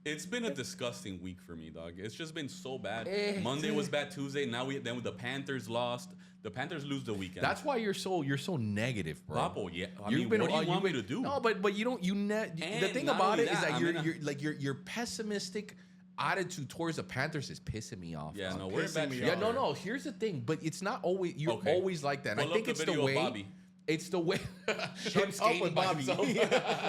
Speaker 1: It's been a disgusting week for me, dog. It's just been so bad.
Speaker 2: Eh,
Speaker 1: Monday
Speaker 2: dude.
Speaker 1: was bad. Tuesday. Now then the Panthers lost. The Panthers lose the weekend.
Speaker 2: that's why you're so negative, bro.
Speaker 1: Papo, yeah. I mean, what do you want me to do?
Speaker 2: No, but you don't. The
Speaker 1: And
Speaker 2: thing
Speaker 1: not
Speaker 2: about
Speaker 1: only
Speaker 2: it is
Speaker 1: that,
Speaker 2: that
Speaker 1: I'm
Speaker 2: your pessimistic attitude towards the Panthers is pissing me off.
Speaker 1: Yeah,
Speaker 2: dog.
Speaker 1: no, we're in
Speaker 3: pissing
Speaker 1: bad
Speaker 3: me
Speaker 1: shape.
Speaker 2: Yeah,
Speaker 3: off.
Speaker 2: no. Here's the thing, but it's not always. You're
Speaker 1: Okay.
Speaker 2: always like that. And
Speaker 1: Pull
Speaker 2: I think
Speaker 1: up
Speaker 2: it's
Speaker 1: the
Speaker 2: the
Speaker 1: video of
Speaker 2: way.
Speaker 1: Bobby.
Speaker 2: It's the way him
Speaker 3: up
Speaker 2: skating
Speaker 3: with
Speaker 2: by
Speaker 3: Bobby.
Speaker 2: himself.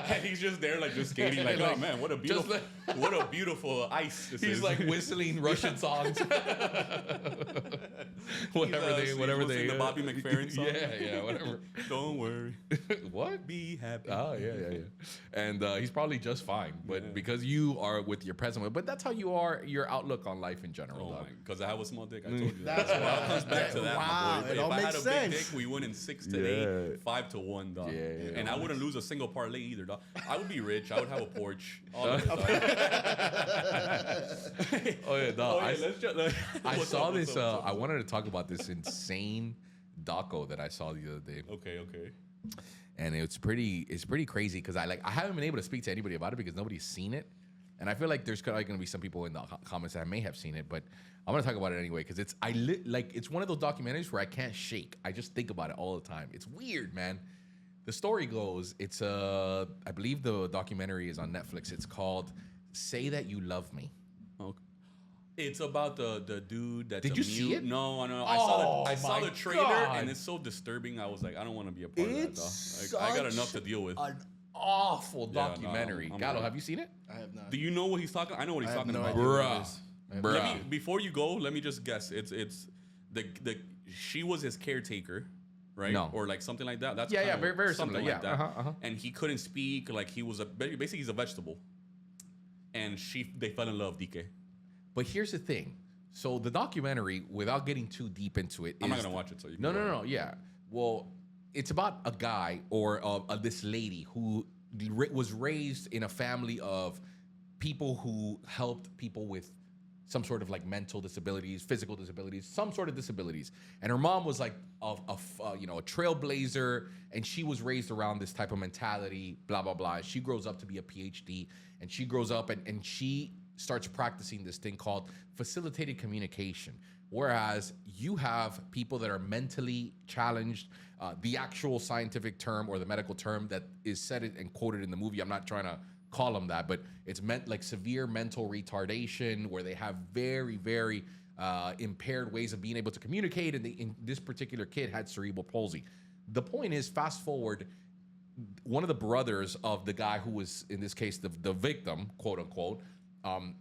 Speaker 1: And he's just there, like, just skating, like, oh man, what a beautiful, what a beautiful ice this
Speaker 2: He's
Speaker 1: is.
Speaker 2: like whistling Russian songs. whatever
Speaker 1: He's
Speaker 2: they
Speaker 1: the Bobby McFerrin song.
Speaker 2: Yeah, whatever.
Speaker 1: Don't worry,
Speaker 2: What?
Speaker 1: be happy.
Speaker 2: Oh yeah. And he's probably just fine, but because you are with your present, but that's how you are. Your outlook on life in general.
Speaker 1: Oh
Speaker 2: dog.
Speaker 1: my, because I have a small dick. I told you
Speaker 3: That's
Speaker 1: that. It all
Speaker 3: why.
Speaker 1: comes back to that,
Speaker 3: Wow,
Speaker 1: my boy.
Speaker 3: it
Speaker 1: But
Speaker 3: all
Speaker 1: if I had
Speaker 3: makes
Speaker 1: a big
Speaker 3: sense.
Speaker 1: dick, we win in 6-8,
Speaker 2: Yeah.
Speaker 1: 5-1, dog.
Speaker 2: Yeah,
Speaker 1: And I wouldn't lose a single parlay either, dog. I would be rich. I would have a porch. All of it, dog.
Speaker 2: Oh yeah, no.
Speaker 1: let's just.
Speaker 2: I saw this. I wanted to talk about this insane doco that I saw the other day,
Speaker 1: Okay.
Speaker 2: and it's pretty crazy because I haven't been able to speak to anybody about it because nobody's seen it, and I feel like there's going to be some people in the comments that may have seen it, but I'm going to talk about it anyway because it's one of those documentaries where I can't shake. I just think about it all the time. It's weird, man. The story goes, it's I believe the documentary is on Netflix. It's called "Say That You Love Me."
Speaker 1: Okay. It's about the dude that.
Speaker 2: Did you see it?
Speaker 1: No. I
Speaker 2: Oh,
Speaker 1: saw the
Speaker 2: my
Speaker 1: trailer,
Speaker 2: God.
Speaker 1: and it's so disturbing. I was like, I don't want to be a part
Speaker 3: It's
Speaker 1: of that, dog. Like, I got enough to deal with.
Speaker 2: An awful
Speaker 1: Yeah, no,
Speaker 2: documentary.
Speaker 1: I'm
Speaker 2: Gallo,
Speaker 1: right.
Speaker 2: have you seen it?
Speaker 3: I have not.
Speaker 1: Do you know what he's talking? I know what he's
Speaker 3: I have
Speaker 1: talking
Speaker 3: no
Speaker 1: about.
Speaker 3: idea what
Speaker 2: Bruh.
Speaker 3: it is.
Speaker 1: Before you go, let me just guess. It's the she was his caretaker, right?
Speaker 2: No.
Speaker 1: Or like something like that. That's
Speaker 2: Yeah,
Speaker 1: kinda
Speaker 2: very, very
Speaker 1: something
Speaker 2: similar.
Speaker 1: like
Speaker 2: Yeah,
Speaker 1: that. And he couldn't speak. Like he was basically he's a vegetable. And they fell in love, DK.
Speaker 2: But here's the thing. So the documentary, without getting too deep into it,
Speaker 1: I'm not
Speaker 2: is-
Speaker 1: gonna watch it. So you can
Speaker 2: No,
Speaker 1: go
Speaker 2: no,
Speaker 1: ahead.
Speaker 2: no. Yeah. Well, it's about a guy or this lady who was raised in a family of people who helped people with some sort of like mental disabilities, physical disabilities, some sort of disabilities. And her mom was like a trailblazer, and she was raised around this type of mentality, blah, blah, blah. She grows up to be a PhD, and she grows up and she starts practicing this thing called facilitated communication. Whereas you have people that are mentally challenged, the actual scientific term or the medical term that is said and quoted in the movie, I'm not trying to call them that, but it's meant like severe mental retardation where they have very, very impaired ways of being able to communicate. And in this particular kid had cerebral palsy. The point is, fast forward, one of the brothers of the guy who was, in this case, the victim, quote unquote,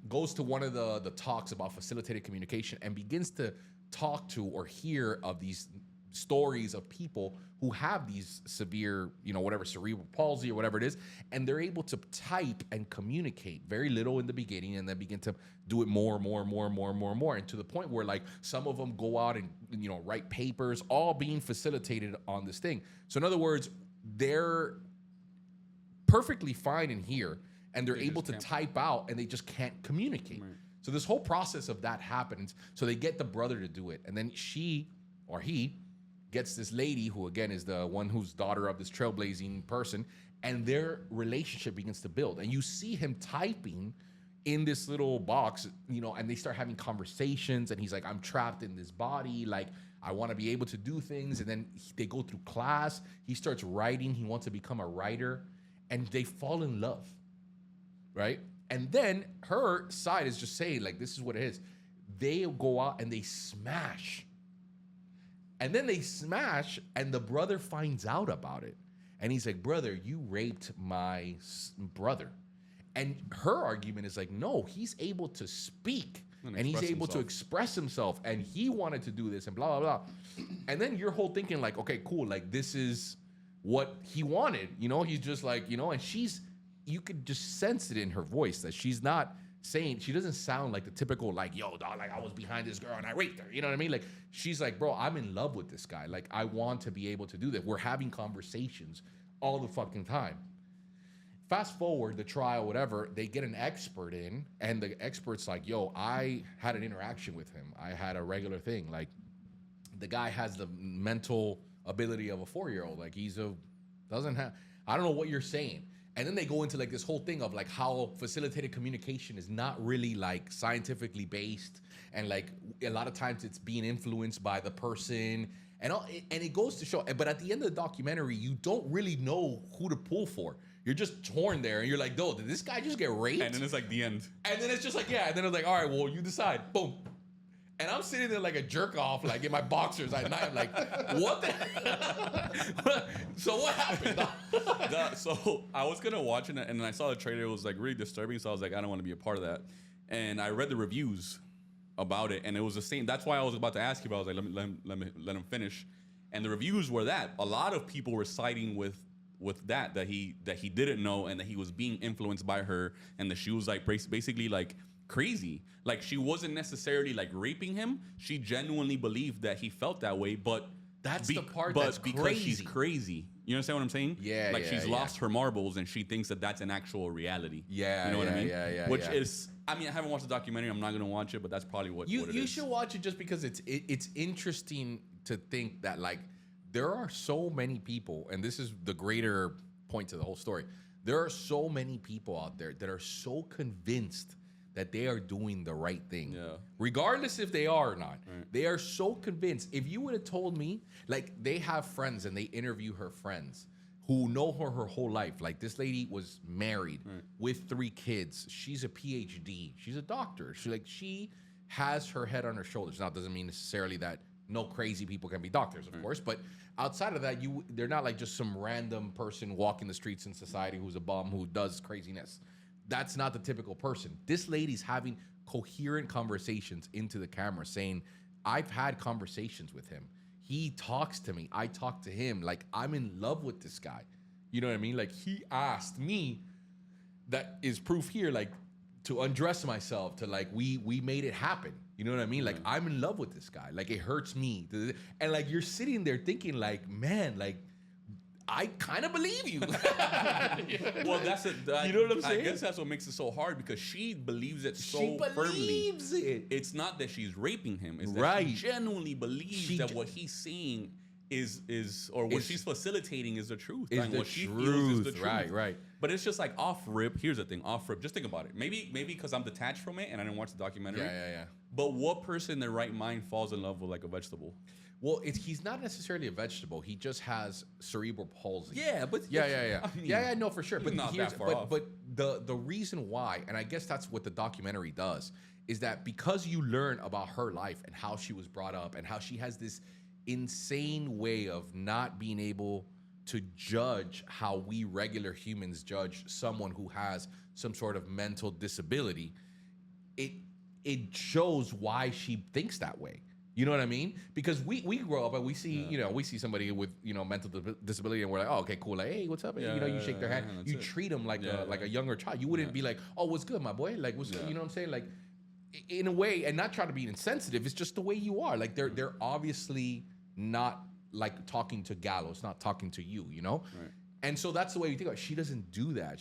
Speaker 2: goes to one of the talks about facilitated communication and begins to talk to or hear of these stories of people who have these severe, whatever, cerebral palsy or whatever it is, and they're able to type and communicate very little in the beginning and then begin to do it more, and to the point where like some of them go out and write papers, all being facilitated on this thing. So in other words, they're perfectly fine in here, and they're able to type out, and they just can't communicate. Right. So this whole process of that happens. So they get the brother to do it, and then she or he gets this lady who, again, is the one who's daughter of this trailblazing person, and their relationship begins to build. And you see him typing in this little box, and they start having conversations, and he's like, I'm trapped in this body, like, I want to be able to do things. And then they go through class. He starts writing. He wants to become a writer, and they fall in love, right? And then her side is just saying, like, this is what it is. They go out and they smash. And then they smash, and the brother finds out about it. And he's like, brother, you raped my brother. And her argument is like, no, he's able to speak. And he's able to express himself. And he wanted to do this and blah, blah, blah. And then you're whole thinking like, okay, cool. Like, this is what he wanted. He's just like, and you could just sense it in her voice that she's not saying, she doesn't sound like the typical, like, yo, dog, like I was behind this girl and I raped her. You know what I mean? Like, she's like, bro, I'm in love with this guy. Like, I want to be able to do that. We're having conversations all the fucking time. Fast forward the trial, whatever, they get an expert in, and the expert's like, yo, I had an interaction with him. I had a regular thing. Like, the guy has the mental ability of a 4-year-old. Like, doesn't have, I don't know what you're saying. And then they go into like this whole thing of like how facilitated communication is not really like scientifically based, and like a lot of times it's being influenced by the person, and it goes to show. But at the end of the documentary, you don't really know who to pull for. You're just torn there, and you're like, "No, did this guy just get raped?"
Speaker 1: And then it's like the end.
Speaker 2: And then it's just like, yeah. And then it's like, all right, well, you decide. Boom. And I'm sitting there like a jerk off, like in my boxers at night. I'm like, what the? So what happened?
Speaker 1: So I was gonna watch it, and I saw the trailer. It was like really disturbing. So I was like, I don't want to be a part of that. And I read the reviews about it, and it was the same. That's why I was about to ask you. But I was like, let him finish. And the reviews were that a lot of people were siding with that he didn't know, and that he was being influenced by her, and that she was like basically like crazy. Like she wasn't necessarily like raping him. She genuinely believed that he felt that way, but
Speaker 2: That's the part
Speaker 1: but
Speaker 2: that's
Speaker 1: because
Speaker 2: crazy.
Speaker 1: she's crazy. You understand what I'm saying?
Speaker 2: Yeah,
Speaker 1: like
Speaker 2: yeah,
Speaker 1: she's
Speaker 2: yeah.
Speaker 1: lost her marbles, and she thinks that that's an actual reality.
Speaker 2: Yeah,
Speaker 1: you know what I
Speaker 2: yeah,
Speaker 1: mean?
Speaker 2: yeah,
Speaker 1: Which
Speaker 2: yeah.
Speaker 1: is, I mean, I haven't watched the documentary. I'm not gonna watch it, but that's probably what it
Speaker 2: You
Speaker 1: is.
Speaker 2: should watch it just because it's interesting to think that like there are so many people, and this is the greater point to the whole story. There are so many people out there that are so convinced that they are doing the right thing, regardless if they are or not. Right. They are so convinced. If you would have told me, like they have friends and they interview her friends who know her whole life. Like this lady was married with 3 kids. She's a PhD. She's a doctor. She has her head on her shoulders. Now, it doesn't mean necessarily that no crazy people can be doctors, of course, but outside of that, they're not like just some random person walking the streets in society who's a bum who does craziness. That's not the typical person. This lady's having coherent conversations into the camera saying, I've had conversations with him. He talks to me. I talk to him. Like, I'm in love with this guy. You know what I mean? Like, he asked me, that is proof here, like, to undress myself, to like, we made it happen. You know what I mean? Like, I'm in love with this guy. Like, it hurts me. And like, you're sitting there thinking like, man, like, I kind of believe you.
Speaker 1: Well, that's it.
Speaker 2: You know what I'm saying?
Speaker 1: I guess that's what makes it so hard, because she believes it so
Speaker 2: She
Speaker 1: firmly.
Speaker 2: believes it.
Speaker 1: It's not that she's raping him. It's that
Speaker 2: Right.
Speaker 1: she genuinely believes that what he's saying is or what she's facilitating is the truth.
Speaker 2: Is
Speaker 1: and
Speaker 2: the
Speaker 1: what she feels is the truth.
Speaker 2: Right.
Speaker 1: But it's just like off rip. Here's the thing, off rip. Just think about it. Maybe because I'm detached from it and I didn't watch the documentary.
Speaker 2: Yeah.
Speaker 1: But what person in their right mind falls in love with like a vegetable?
Speaker 2: Well, he's not necessarily a vegetable. He just has cerebral palsy.
Speaker 1: Yeah, but
Speaker 2: Yeah.
Speaker 1: I mean,
Speaker 2: Yeah, no, for sure. But
Speaker 1: not
Speaker 2: here's,
Speaker 1: that far off.
Speaker 2: but the reason why, and I guess that's what the documentary does, is that because you learn about her life and how she was brought up and how she has this insane way of not being able to judge how we regular humans judge someone who has some sort of mental disability, it shows why she thinks that way. You know what I mean? Because we grow up and we see, we see somebody with, mental disability and we're like, oh, okay, cool. Like, hey, what's up? You shake their hand. You treat them like a younger child. You wouldn't be like, oh, what's good, my boy? Like, what's good? You know what I'm saying? Like, in a way, and not trying to be insensitive, it's just the way you are. Like, they're obviously not like talking to Gallows, not talking to you, you know? Right. And so that's the way you think about it. She doesn't do that.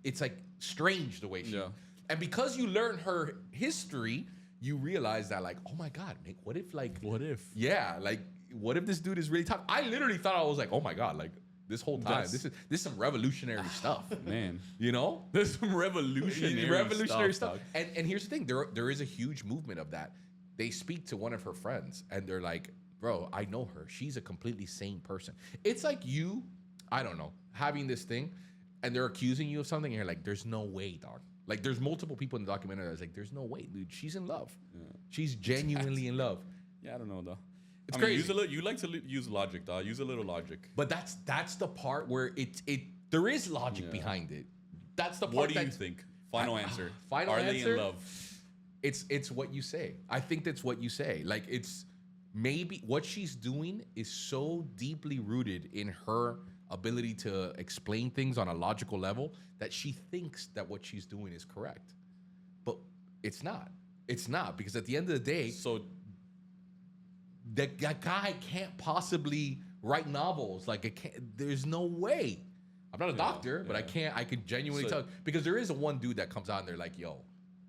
Speaker 2: It's like strange the way she, and because you learn her history, you realize that like, oh my God, Nick, what if? Yeah, like, what if this dude is really tough? I literally thought, I was like, oh my God, like this whole time, this is some revolutionary stuff,
Speaker 1: man.
Speaker 2: You know,
Speaker 1: there's some revolutionary
Speaker 2: stuff. And here's the thing, there is a huge movement of that. They speak to one of her friends and they're like, bro, I know her. She's a completely sane person. It's like you, I don't know, having this thing and they're accusing you of something and you're like, there's no way, dog. Like, there's multiple people in the documentary that's like, there's no way, dude. She's in love. Yeah. She's genuinely in love.
Speaker 1: Yeah, I don't know, though.
Speaker 2: It's crazy.
Speaker 1: You like to use logic, dog. Use a little logic.
Speaker 2: But that's the part where there is logic behind it. That's the part.
Speaker 1: What do you think? Final answer.
Speaker 2: Final
Speaker 1: answer.
Speaker 2: Are
Speaker 1: they in love?
Speaker 2: It's what you say. I think that's what you say. Like, it's maybe what she's doing is so deeply rooted in her ability to explain things on a logical level that she thinks that what she's doing is correct. But it's not. It's not, because at the end of the day,
Speaker 1: so
Speaker 2: that guy can't possibly write novels. Like, there's no way. I'm not a doctor, but I could genuinely tell, because there is one dude that comes out and they're like, yo,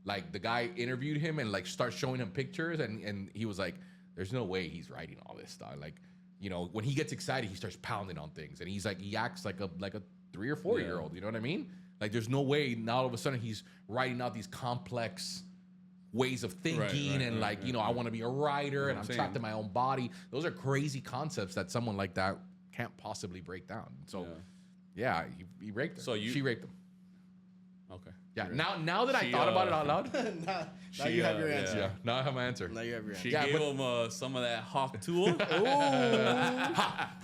Speaker 2: like the guy interviewed him and like starts showing him pictures and he was like, there's no way he's writing all this stuff. Like, when he gets excited, he starts pounding on things, and he acts like a 3 or 4 year old. You know what I mean? Like, there's no way now all of a sudden he's writing out these complex ways of thinking, I want to be a writer, and I'm trapped in my own body. Those are crazy concepts that someone like that can't possibly break down. So, he raped her. She raped him.
Speaker 1: Okay.
Speaker 2: Yeah. Now that I thought about it out loud,
Speaker 3: now you have your answer.
Speaker 2: Yeah. Now I have my answer.
Speaker 3: Now you have your answer.
Speaker 1: She gave him some of that hawk Tuah.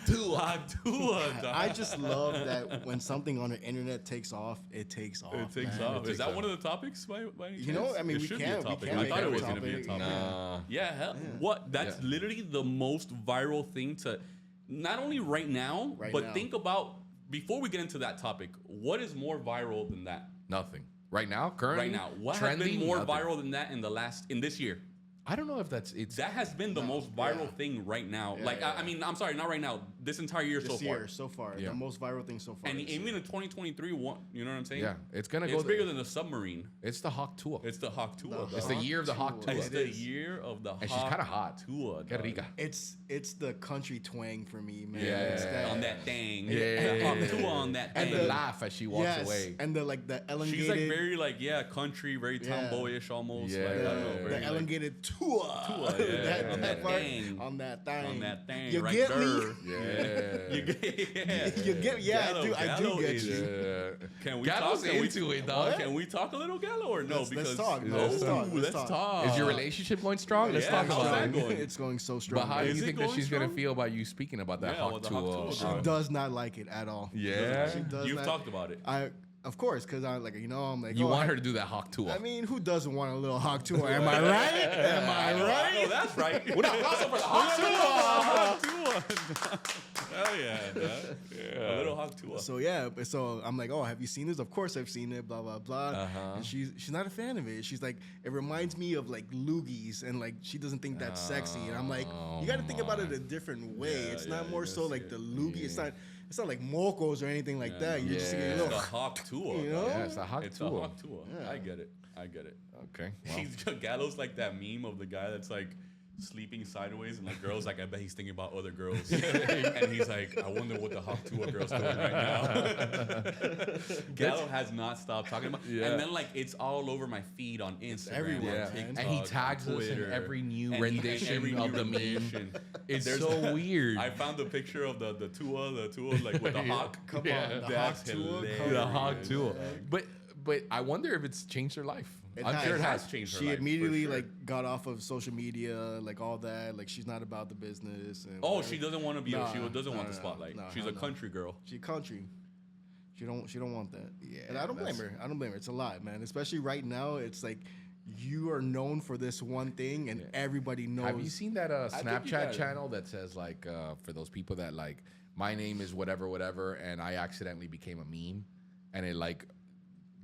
Speaker 2: Tuah.
Speaker 1: hot Tuah, dog.
Speaker 3: I just love that when something on the internet takes off, it takes off.
Speaker 1: It takes
Speaker 3: man.
Speaker 1: off. Is that one of the topics by any
Speaker 3: You know,
Speaker 1: chance?
Speaker 3: I mean,
Speaker 1: It
Speaker 3: we
Speaker 1: should
Speaker 3: can-
Speaker 1: be a topic.
Speaker 3: can
Speaker 1: I
Speaker 3: make
Speaker 1: thought
Speaker 3: it
Speaker 1: it
Speaker 3: a
Speaker 1: was going to be a
Speaker 3: topic.
Speaker 1: topic.
Speaker 2: Nah.
Speaker 1: Yeah, hell, what? That's
Speaker 2: Yeah.
Speaker 1: literally the most viral thing to, not only right now,
Speaker 3: Right
Speaker 1: but
Speaker 3: now.
Speaker 1: think about, before we get into that topic, what is more viral than that?
Speaker 2: Nothing. Right now, currently.
Speaker 1: Right now, what has
Speaker 2: trending,
Speaker 1: been more
Speaker 2: nothing.
Speaker 1: viral than that in this year?
Speaker 2: I don't know if it's.
Speaker 1: That has been the most viral
Speaker 3: yeah.
Speaker 1: thing right now.
Speaker 3: Yeah,
Speaker 1: like,
Speaker 3: yeah.
Speaker 1: I mean, I'm sorry, not right now. This entire year
Speaker 3: This
Speaker 1: so
Speaker 3: year,
Speaker 1: far.
Speaker 3: so far,
Speaker 2: Yeah.
Speaker 3: the most viral thing so far.
Speaker 1: And
Speaker 3: this
Speaker 1: even
Speaker 3: year.
Speaker 1: in 2023, you know what I'm saying?
Speaker 2: Yeah, it's gonna go.
Speaker 1: It's bigger than the submarine.
Speaker 2: It's the Hawk Tuah.
Speaker 1: It's the Hawk Tuah.
Speaker 2: It's the year of the Hawk
Speaker 3: Tuah.
Speaker 2: Tuah.
Speaker 1: It's
Speaker 3: It
Speaker 1: the
Speaker 3: is.
Speaker 1: year of the
Speaker 2: And she's
Speaker 1: Hawk
Speaker 2: kinda hot.
Speaker 1: Tuah.
Speaker 2: Que
Speaker 1: dog.
Speaker 2: rica.
Speaker 3: It's the country twang for me, man.
Speaker 2: Yeah.
Speaker 3: It's that,
Speaker 1: On that thing.
Speaker 2: Yeah.
Speaker 1: The Hawk Tuah on that
Speaker 2: And
Speaker 1: thing.
Speaker 2: the laugh as she walks
Speaker 3: yes,
Speaker 2: away.
Speaker 3: and the like the elongated.
Speaker 1: She's like very country, very
Speaker 3: Yeah.
Speaker 1: tomboyish almost.
Speaker 2: Yeah.
Speaker 1: Like, I don't know,
Speaker 3: the
Speaker 1: very, like,
Speaker 3: elongated tour.
Speaker 1: Tuah, yeah, on that
Speaker 3: part,
Speaker 1: thing.
Speaker 3: on that thing.
Speaker 1: on that thing.
Speaker 3: You
Speaker 1: right
Speaker 3: get
Speaker 1: there.
Speaker 3: me?
Speaker 2: Yeah.
Speaker 1: You get,
Speaker 3: You get- yeah, I do
Speaker 1: Gallo
Speaker 3: get
Speaker 1: is-
Speaker 3: you.
Speaker 2: Yeah.
Speaker 1: Can we
Speaker 2: Gallo's
Speaker 1: talk? Can we,
Speaker 2: into it, dog.
Speaker 1: Can we talk a little Gallo or no?
Speaker 3: Let's
Speaker 1: because
Speaker 3: talk. No,
Speaker 2: let's talk.
Speaker 1: Let's
Speaker 3: Let's talk.
Speaker 1: talk.
Speaker 2: Is your relationship going strong? Let's
Speaker 1: Yeah,
Speaker 2: talk
Speaker 1: how's
Speaker 2: about
Speaker 1: that
Speaker 2: it.
Speaker 1: going?
Speaker 3: It's going so strong.
Speaker 2: But how do
Speaker 1: Is
Speaker 2: you
Speaker 1: it
Speaker 2: think that
Speaker 1: going
Speaker 2: she's gonna
Speaker 1: strong?
Speaker 2: feel about you speaking about that
Speaker 1: Yeah,
Speaker 2: Hawk
Speaker 1: well, the Hawk
Speaker 2: Tuah?
Speaker 1: Tuah,
Speaker 3: She
Speaker 1: dog.
Speaker 3: does not like it at all.
Speaker 2: Yeah.
Speaker 3: She does
Speaker 1: You've
Speaker 3: not.
Speaker 1: talked about it.
Speaker 3: Of course, because I'm like, I'm like,
Speaker 2: You
Speaker 3: oh,
Speaker 2: want her to do that Hawk Tuah?
Speaker 3: I mean, who doesn't want a little hawk tour? Am I right? Am I
Speaker 1: I
Speaker 3: right?
Speaker 1: know that's right.
Speaker 2: What up? Hustle for the Hawk
Speaker 1: Hell yeah, dog. A little Hawk Tuah.
Speaker 3: So yeah, so I'm like, oh, have you seen this? Of course I've seen it. Blah blah blah.
Speaker 2: Uh-huh.
Speaker 3: And she's not a fan of it. She's like, it reminds me of like loogies, and like she doesn't think that's sexy. And I'm like, you got to think about it a different way.
Speaker 1: Yeah,
Speaker 3: it's
Speaker 1: yeah,
Speaker 3: not more
Speaker 1: you
Speaker 3: so
Speaker 1: gotta
Speaker 3: like
Speaker 1: see
Speaker 3: the
Speaker 1: it.
Speaker 3: loogie. It's not like mocos or anything like that. You're just thinking,
Speaker 2: Yeah.
Speaker 1: It's
Speaker 3: look,
Speaker 1: the Hawk Tuah.
Speaker 3: You
Speaker 1: dog.
Speaker 3: know?
Speaker 2: Yeah, it's a Hawk
Speaker 1: It's a
Speaker 2: Tuah.
Speaker 1: Hawk Tuah.
Speaker 3: Yeah.
Speaker 1: I get it. I get it.
Speaker 2: Okay. Well,
Speaker 1: He's Gallo's like that meme of the guy that's like sleeping sideways and like girls like I bet he's thinking about other girls and he's like I wonder what the Hawk Tuah girl's doing right now. Gallo has not stopped talking about and then like it's all over my feed on Instagram,
Speaker 3: everywhere,
Speaker 1: on
Speaker 3: man.
Speaker 1: TikTok,
Speaker 2: and he tags
Speaker 1: on
Speaker 2: us in
Speaker 1: Twitter,
Speaker 2: every new
Speaker 1: and
Speaker 2: rendition
Speaker 1: every
Speaker 2: of
Speaker 1: new
Speaker 2: the meme.
Speaker 1: rendition.
Speaker 2: It's
Speaker 1: There's-
Speaker 2: so weird.
Speaker 1: I found the picture of the Tuah like with the hawk.
Speaker 3: come
Speaker 2: Yeah.
Speaker 3: on, the
Speaker 1: That's
Speaker 3: hawk tour.
Speaker 1: hilarious.
Speaker 2: The Hawk
Speaker 1: Yeah.
Speaker 2: Tuah. But I wonder if it's changed her life. I'm sure it has.
Speaker 1: changed her
Speaker 3: She
Speaker 1: life, for
Speaker 3: immediately
Speaker 1: sure.
Speaker 3: like got off of social media, like all that. Like she's not about the business. And
Speaker 1: Oh,
Speaker 3: whatever.
Speaker 1: she doesn't want to be.
Speaker 3: Nah,
Speaker 1: she doesn't
Speaker 3: no,
Speaker 1: want the
Speaker 3: no,
Speaker 1: spotlight.
Speaker 3: no,
Speaker 1: She's
Speaker 3: hell
Speaker 1: a
Speaker 3: no.
Speaker 1: country girl.
Speaker 3: She country. She don't want that.
Speaker 2: Yeah,
Speaker 3: And I don't blame
Speaker 2: that's-
Speaker 3: her. I don't blame her. It's a lot, man. Especially right now, it's like you are known for this one thing, and everybody knows.
Speaker 2: Have you seen that
Speaker 1: think you
Speaker 2: Snapchat
Speaker 1: got it.
Speaker 2: channel that says like for those people that like my name is whatever and I accidentally became a meme and it like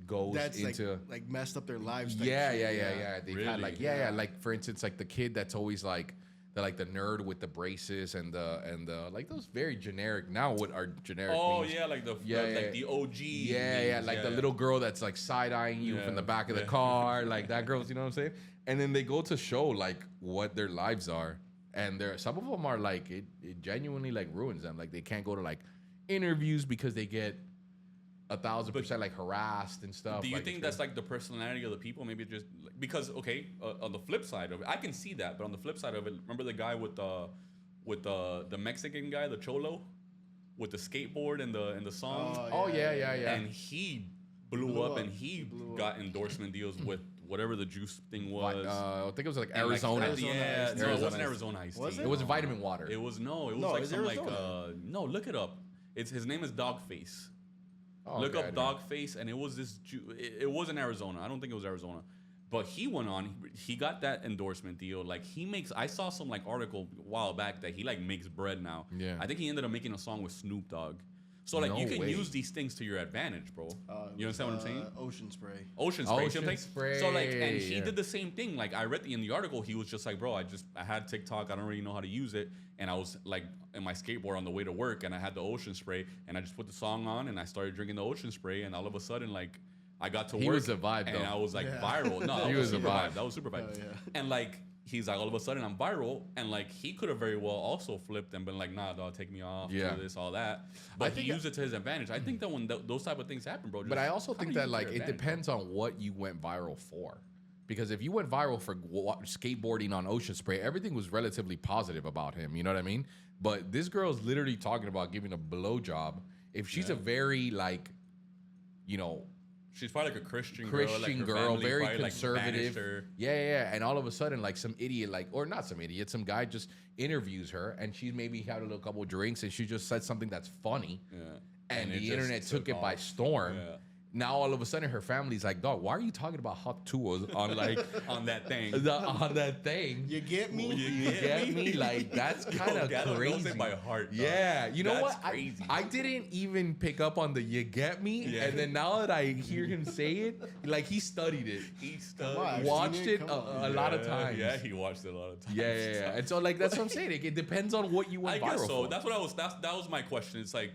Speaker 2: goes
Speaker 3: That's
Speaker 2: into
Speaker 3: like messed up their lives? type
Speaker 2: yeah,
Speaker 3: shit,
Speaker 2: They've had
Speaker 1: Really?
Speaker 2: like like for instance like the kid that's always like the nerd with the braces and the like those very generic now what are generic
Speaker 1: Oh
Speaker 2: memes.
Speaker 1: yeah, like the
Speaker 2: Yeah,
Speaker 1: like
Speaker 2: yeah.
Speaker 1: the OG.
Speaker 2: Yeah,
Speaker 1: memes,
Speaker 2: like the little girl that's like side eyeing you
Speaker 1: Yeah,
Speaker 2: from the back of the
Speaker 1: yeah.
Speaker 2: car, like that girl's, you know what I'm saying? And then they go to show like what their lives are, and there some of them are like it genuinely like ruins them. Like they can't go to like interviews because they get 1,000% like harassed and stuff.
Speaker 1: Do you
Speaker 2: like,
Speaker 1: think that's like the personality of the people? Maybe just like, because on the flip side of it, I can see that, but on the flip side of it, remember the guy with the Mexican guy, the cholo, with the skateboard and the song,
Speaker 2: Oh yeah.
Speaker 1: and he blew up, and he got endorsement deals with whatever the juice thing was.
Speaker 2: I think it was like
Speaker 1: And, like,
Speaker 2: Arizona.
Speaker 1: at the end-
Speaker 3: Iced
Speaker 1: no,
Speaker 3: tea.
Speaker 1: it wasn't Arizona Iced
Speaker 3: Was
Speaker 1: Tea.
Speaker 2: It was vitamin water.
Speaker 1: It was
Speaker 3: No,
Speaker 1: like
Speaker 3: it's
Speaker 1: some like
Speaker 3: Arizona.
Speaker 1: no, look it up. His name is Dogface.
Speaker 2: Oh,
Speaker 1: Look
Speaker 2: okay, I
Speaker 1: up
Speaker 2: know.
Speaker 1: Dogface, and it was this. It wasn't Arizona. I don't think it was Arizona, but he went on. He got that endorsement deal. Like he makes. I saw some like article a while back that he like makes bread now.
Speaker 2: Yeah.
Speaker 1: I think he ended up making a song with Snoop Dogg. So like
Speaker 2: No
Speaker 1: you can
Speaker 2: way.
Speaker 1: use these things to your advantage, bro. You understand what I'm saying?
Speaker 3: Ocean spray.
Speaker 1: Ocean spray.
Speaker 2: Ocean
Speaker 1: you know what I'm saying? So like, and he
Speaker 2: spray,
Speaker 1: did the same thing. Like I read in the article, he was just like, bro, I had TikTok. I don't really know how to use it, and I was like in my skateboard on the way to work, and I had the ocean spray, and I just put the song on, and I started drinking the ocean spray, and all of a sudden, like I got to
Speaker 2: He
Speaker 1: work,
Speaker 2: was a vibe,
Speaker 1: and
Speaker 2: though.
Speaker 1: I was like
Speaker 3: Yeah.
Speaker 1: viral. No, that
Speaker 2: He
Speaker 1: was
Speaker 2: was a
Speaker 1: super
Speaker 2: vibe.
Speaker 1: vibe. That was super vibe.
Speaker 3: Oh, yeah.
Speaker 1: And like. He's like, all of a sudden I'm viral, and like he could have very well also flipped and been like, nah, dog, take me off,
Speaker 2: Yeah.
Speaker 1: do this, all that. But he
Speaker 2: think
Speaker 1: used it to his advantage. I think that when those type of things happen, bro.
Speaker 2: But I also think that like it
Speaker 1: depends.
Speaker 2: depends on what you went viral for. Because if you went viral for skateboarding on ocean spray, everything was relatively positive about him. You know what I mean? But this girl's literally talking about giving a blowjob. If she's a very like, you know,
Speaker 1: She's probably like a Christian girl, like her
Speaker 2: girl,
Speaker 1: family
Speaker 2: very
Speaker 1: probably, like,
Speaker 2: conservative.
Speaker 1: banished her.
Speaker 2: Yeah. And all of a sudden, like some idiot, like or not some idiot, some guy just interviews her, and she's maybe had a little couple of drinks, and she just said something that's funny, and the internet took it by storm. Yeah. Now all of a sudden her family's like, dog, why are you talking about hot tours on like
Speaker 1: on that thing?
Speaker 2: On that thing.
Speaker 3: You get me?
Speaker 2: You get me? Like that's kind of crazy.
Speaker 1: Knows it by heart.
Speaker 2: Yeah, you know
Speaker 1: that's
Speaker 2: what?
Speaker 1: Crazy.
Speaker 2: I didn't even pick up on the "you get me," and then now that I hear him say it, like he studied it.
Speaker 1: He studied,
Speaker 2: watched it a lot of times.
Speaker 1: Yeah, he watched it a lot of times.
Speaker 2: Yeah. And so like that's what I'm saying. It depends on what you went viral
Speaker 1: I guess so.
Speaker 2: for.
Speaker 1: That's what I was. That was my question. It's like,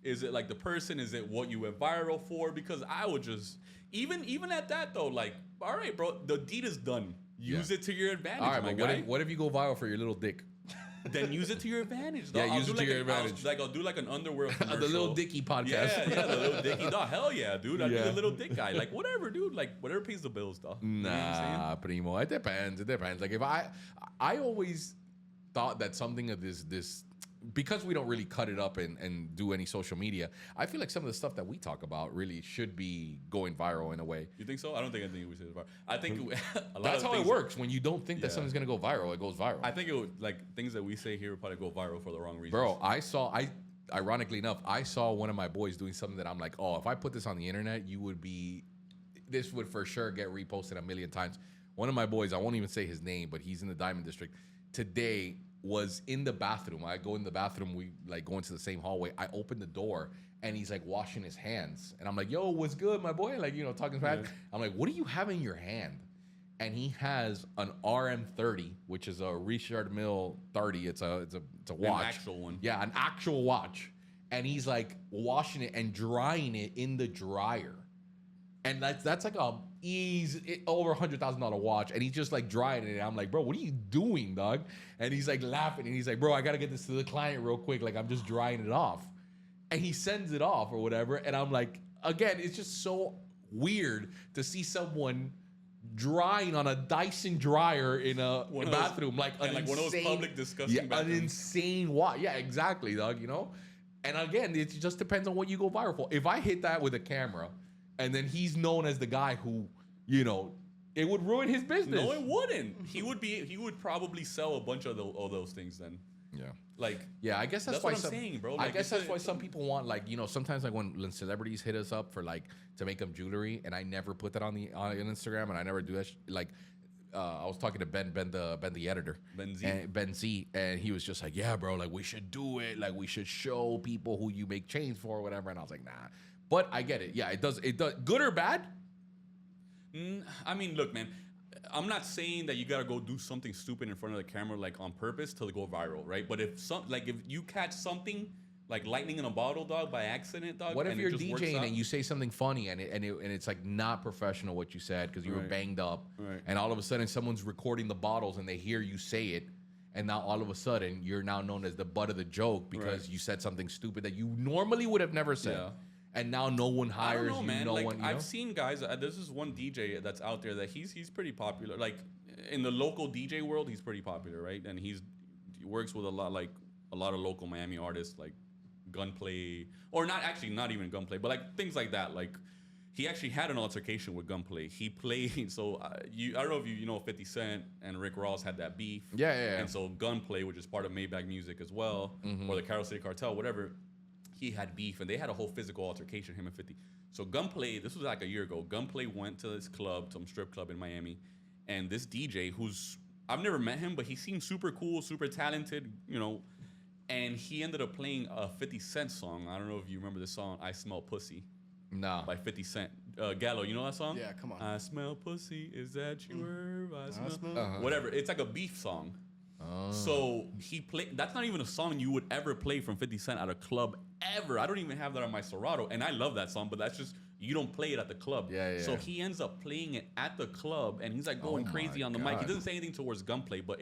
Speaker 1: is it like the person? Is it what you went viral for? Because I would just even at that though, like, all right, bro, the deed is done. Use it to your advantage,
Speaker 2: all right,
Speaker 1: my
Speaker 2: but
Speaker 1: guy.
Speaker 2: what if you go viral for your little dick?
Speaker 1: Then use it to your advantage, dog.
Speaker 2: Yeah, use it to your advantage.
Speaker 1: I'll do like an underworld commercial.
Speaker 2: The Little Dicky podcast.
Speaker 1: Yeah, the Little Dicky, dog. Hell yeah, dude. I'd be the Little Dick guy. Like, whatever, dude. Like, whatever pays the bills, dog.
Speaker 2: Nah, you know what I'm primo. It depends. Like, if I always thought that something of this, because we don't really cut it up and do any social media, I feel like some of the stuff that we talk about really should be going viral in a way.
Speaker 1: You think so? I don't think anything we say is viral. I think
Speaker 2: that's how it works. When you don't think that something's gonna go viral, it goes viral.
Speaker 1: I think it would, like, things that we say here would probably go viral for the wrong reasons.
Speaker 2: Bro, ironically enough, I saw one of my boys doing something that I'm like, oh, if I put this on the internet, this would for sure get reposted a million times. One of my boys, I won't even say his name, but he's in the Diamond District today, was in the bathroom. I go in the bathroom, we like go into the same hallway. I open the door and he's like washing his hands. And I'm like, yo, what's good, my boy? Like, talking fast. I'm like, what do you have in your hand? And he has an RM30, which is a Richard Mille 30. It's a watch.
Speaker 1: An actual one.
Speaker 2: Yeah, an actual watch. And he's like washing it and drying it in the dryer. And that's like over $100,000 watch, and he's just like drying it. And I'm like, bro, what are you doing, dog? And he's like laughing, and he's like, bro, I gotta get this to the client real quick. Like, I'm just drying it off. And he sends it off or whatever. And I'm like, again, it's just so weird to see someone drying on a Dyson dryer in a bathroom, like one of those
Speaker 1: public disgusting bathrooms.
Speaker 2: An insane watch. Yeah, exactly, dog. And again, it just depends on what you go viral for. If I hit that with a camera, and then he's known as the guy who, it would ruin his business.
Speaker 1: No, it wouldn't. He would probably sell a bunch of those things then.
Speaker 2: Yeah.
Speaker 1: Like,
Speaker 2: yeah, I guess that's
Speaker 1: why
Speaker 2: what I'm
Speaker 1: saying, bro.
Speaker 2: Like, I guess that's why some people want, like, sometimes like when celebrities hit us up for like to make them jewelry, and I never put that on Instagram, and I never do that. I was talking to Ben the editor, Ben Z, and he was just like, yeah, bro, like we should do it, like we should show people who you make chains for, or whatever. And I was like, nah. But I get it. Yeah, it does. Good or bad?
Speaker 1: I mean, look, man. I'm not saying that you gotta go do something stupid in front of the camera, like on purpose, to go viral, right? But if you catch something like lightning in a bottle, dog, by accident, dog.
Speaker 2: What if you're DJing and you say something funny and it's like not professional what you said because you were banged up, and all of a sudden someone's recording the bottles and they hear you say it, and now all of a sudden you're now known as the butt of the joke because you said something stupid that you normally would have never said. Yeah. And now no one hires you.
Speaker 1: Man.
Speaker 2: No
Speaker 1: like,
Speaker 2: one.
Speaker 1: I've seen guys. There's this one DJ that's out there that he's pretty popular. Like in the local DJ world, he's pretty popular, right? And he works with a lot of local Miami artists, like Gunplay, or not even Gunplay, but like things like that. Like he actually had an altercation with Gunplay. He played. So I don't know if you know 50 Cent and Rick Ross had that beef.
Speaker 2: Yeah.
Speaker 1: And so Gunplay, which is part of Maybach Music as well, or the Carol City Cartel, whatever. He had beef, and they had a whole physical altercation, him and 50. So Gunplay, this was like a year ago, Gunplay went to this club, some strip club in Miami, and this DJ, I've never met him, but he seemed super cool, super talented, and he ended up playing a 50 Cent song. I don't know if you remember the song, I Smell Pussy.
Speaker 2: No.
Speaker 1: By 50 Cent. Gallo, you know that song?
Speaker 3: Yeah, come on.
Speaker 1: I smell pussy, is that your word? I smell...
Speaker 2: Uh-huh.
Speaker 1: Whatever, it's like a beef song. Oh. So he played. That's not even a song you would ever play from 50 Cent at a club ever. I don't even have that on my Serato, and I love that song. But that's just you don't play it at the club.
Speaker 2: Yeah.
Speaker 1: So he ends up playing it at the club, and he's like going crazy on the mic. He doesn't say anything towards Gunplay, but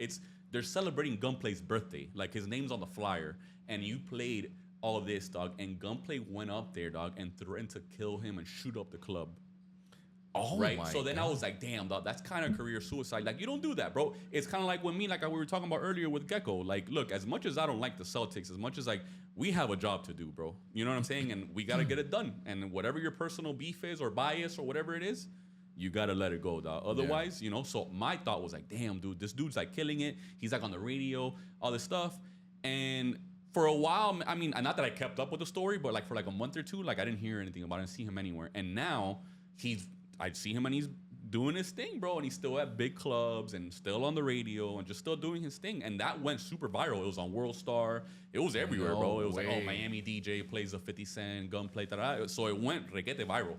Speaker 1: they're celebrating Gunplay's birthday. Like his name's on the flyer, and you played all of this, dog. And Gunplay went up there, dog, and threatened to kill him and shoot up the club.
Speaker 2: Oh,
Speaker 1: right. So then I was like, damn, dog, that's kind of career suicide. Like, you don't do that, bro. It's kind of like with me, like we were talking about earlier with Gecko. Like, look, as much as I don't like the Celtics, as much as like we have a job to do, bro. You know what I'm saying? And we got to get it done. And whatever your personal beef is or bias or whatever it is, you got to let it go, dog. Otherwise, you know, so my thought was like, damn, dude, this dude's like killing it. He's like on the radio, all this stuff. And for a while, I mean, not that I kept up with the story, but like for like a month or two, like I didn't hear anything about it. I didn't see him anywhere. And now I see him and he's doing his thing, bro. And he's still at big clubs and still on the radio and just still doing his thing. And that went super viral. It was on World Star. It was everywhere, bro. It was like, oh, Miami DJ plays a 50 Cent gunplay. So it went requete viral.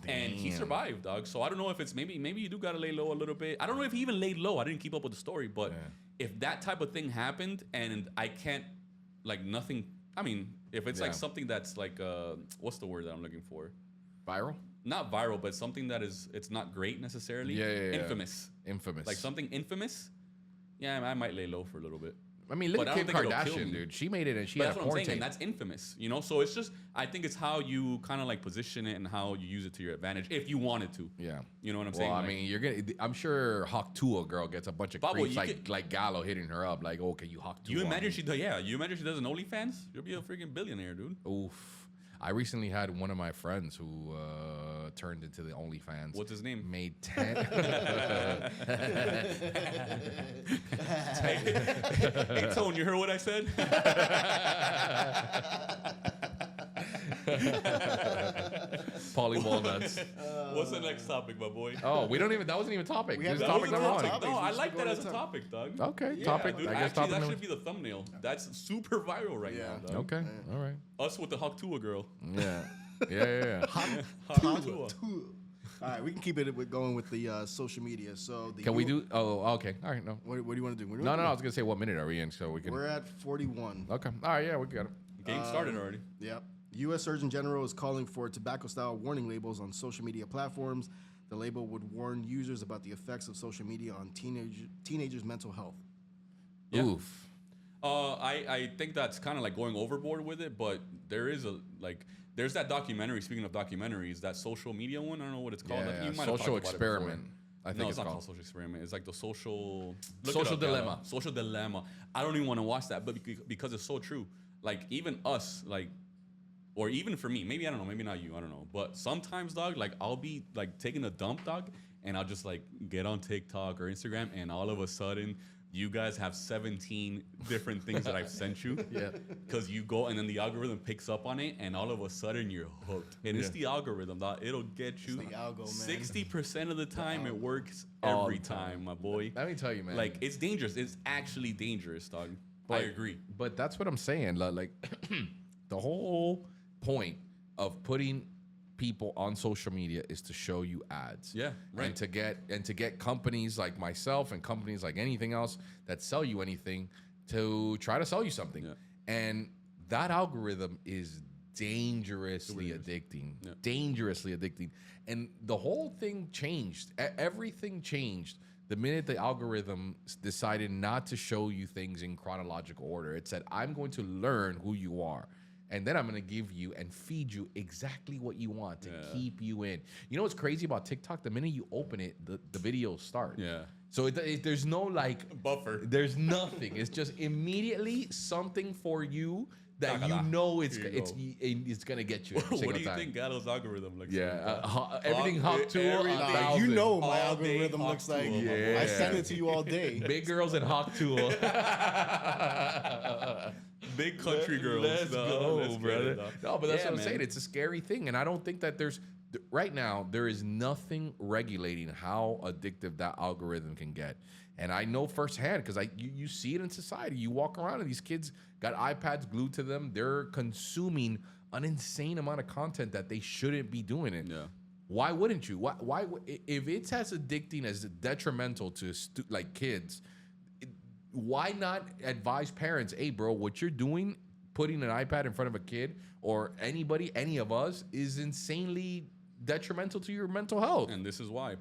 Speaker 1: Damn. And he survived, dog. So I don't know if it's maybe you do gotta lay low a little bit. I don't know if he even laid low. I didn't keep up with the story, but if that type of thing happened and I can't like nothing. I mean, if it's like something that's like what's the word that I'm looking for?
Speaker 2: Viral?
Speaker 1: Not viral, but something that it's not great necessarily.
Speaker 2: Yeah.
Speaker 1: Infamous. Like something infamous. Yeah, I might lay low for a little bit.
Speaker 2: I mean, look at Kim Kardashian, dude. She made it and she had a porn tape.
Speaker 1: And that's infamous, you know? So it's just, I think it's how you kind of like position it and how you use it to your advantage if you wanted to.
Speaker 2: Yeah.
Speaker 1: You know what I'm saying?
Speaker 2: Well, I mean, I'm sure Hawk Tuah girl gets a bunch of creeps like Gallo hitting her up. Like, oh, can you Hawk Tuah?
Speaker 1: You imagine she does an OnlyFans? You'll be a freaking billionaire, dude.
Speaker 2: Oof. I recently had one of my friends who turned into the OnlyFans.
Speaker 1: What's his name?
Speaker 2: Made 10.
Speaker 1: Hey, Tone, you heard what I said?
Speaker 2: Polly Walnuts.
Speaker 1: What's the next topic, my boy?
Speaker 2: Oh, that wasn't even a topic.
Speaker 3: We have
Speaker 2: topic number one.
Speaker 1: No, I like that as a topic, dog.
Speaker 2: Okay,
Speaker 1: Yeah,
Speaker 2: topic.
Speaker 1: dude,
Speaker 2: I guess
Speaker 1: actually,
Speaker 2: topic
Speaker 1: that should be the thumbnail. That's super viral right now, dog.
Speaker 2: Okay, all right.
Speaker 1: Us with the Hawk Tuah girl.
Speaker 2: Yeah.
Speaker 1: Hawk Tuah.
Speaker 3: All right, we can keep it going with the social media. So
Speaker 2: Can we do? Oh, okay. All right. No.
Speaker 3: What do you want to do?
Speaker 2: No. I was gonna say what minute are we in so we can.
Speaker 3: We're at 41.
Speaker 2: Okay. All right. Yeah, we got it.
Speaker 1: Game started already.
Speaker 3: Yep. U.S. Surgeon General is calling for tobacco-style warning labels on social media platforms. The label would warn users about the effects of social media on teenagers' mental health.
Speaker 1: Yeah.
Speaker 2: Oof.
Speaker 1: I think that's kind of like going overboard with it, but there's that documentary. Speaking of documentaries, that social media one. I don't know what it's called.
Speaker 2: Yeah,
Speaker 1: You might have
Speaker 2: social
Speaker 1: talked about it
Speaker 2: experiment.
Speaker 1: before.
Speaker 2: I think
Speaker 1: it's not
Speaker 2: called
Speaker 1: called social experiment. It's like the social
Speaker 2: dilemma.
Speaker 1: Social dilemma. I don't even want to watch that, but because it's so true. Like even us, like. Or even for me, maybe I don't know, maybe not you, I don't know. But sometimes, dog, like I'll be like taking a dump, dog, and I'll just like get on TikTok or Instagram, and all of a sudden, you guys have 17 different things that I've sent you.
Speaker 2: Yeah.
Speaker 1: Because you go and then the algorithm picks up on it, and all of a sudden you're hooked. And it's the algorithm, dog. It'll get you.
Speaker 3: It's the algo, man.
Speaker 1: 60% of the time, it works every time, my boy.
Speaker 2: Let me tell you, man.
Speaker 1: Like it's dangerous. It's actually dangerous, dog. I agree.
Speaker 2: But that's what I'm saying. Like the whole point of putting people on social media is to show you ads.
Speaker 1: Yeah, right.
Speaker 2: And to get companies like myself and companies like anything else that sell you anything to try to sell you something.
Speaker 1: Yeah.
Speaker 2: And that algorithm is dangerously addicting.
Speaker 1: Yeah.
Speaker 2: Dangerously addicting. And the whole thing changed. Everything changed the minute the algorithm decided not to show you things in chronological order. It said, I'm going to learn who you are. And then I'm going to give you and feed you exactly what you want to keep you in. You know what's crazy about TikTok? The minute you open it, the videos start.
Speaker 1: Yeah.
Speaker 2: So there's no like
Speaker 1: buffer.
Speaker 2: There's nothing. It's just immediately something for you that you know it's gonna get you.
Speaker 1: What do you think Gallo's algorithm looks like?
Speaker 2: Everything Hawk Tuah.
Speaker 3: You know what my algorithm looks like.
Speaker 2: Yeah.
Speaker 3: I send it to you all day.
Speaker 2: Big girls and Hawk Tuah.
Speaker 1: Big country girls.
Speaker 2: Let's go, brother. No, but that's what I'm
Speaker 1: man.
Speaker 2: saying. It's a scary thing, and I don't think that right now there is nothing regulating how addictive that algorithm can get. And I know firsthand because you see it in society. You walk around and these kids got iPads glued to them. They're consuming an insane amount of content that they shouldn't be doing it.
Speaker 1: Yeah.
Speaker 2: Why wouldn't you? Why if it's as addicting as detrimental to kids? Why not advise parents, hey, bro, what you're doing, putting an iPad in front of a kid or anybody, any of us, is insanely detrimental to your mental health.
Speaker 1: And this is why.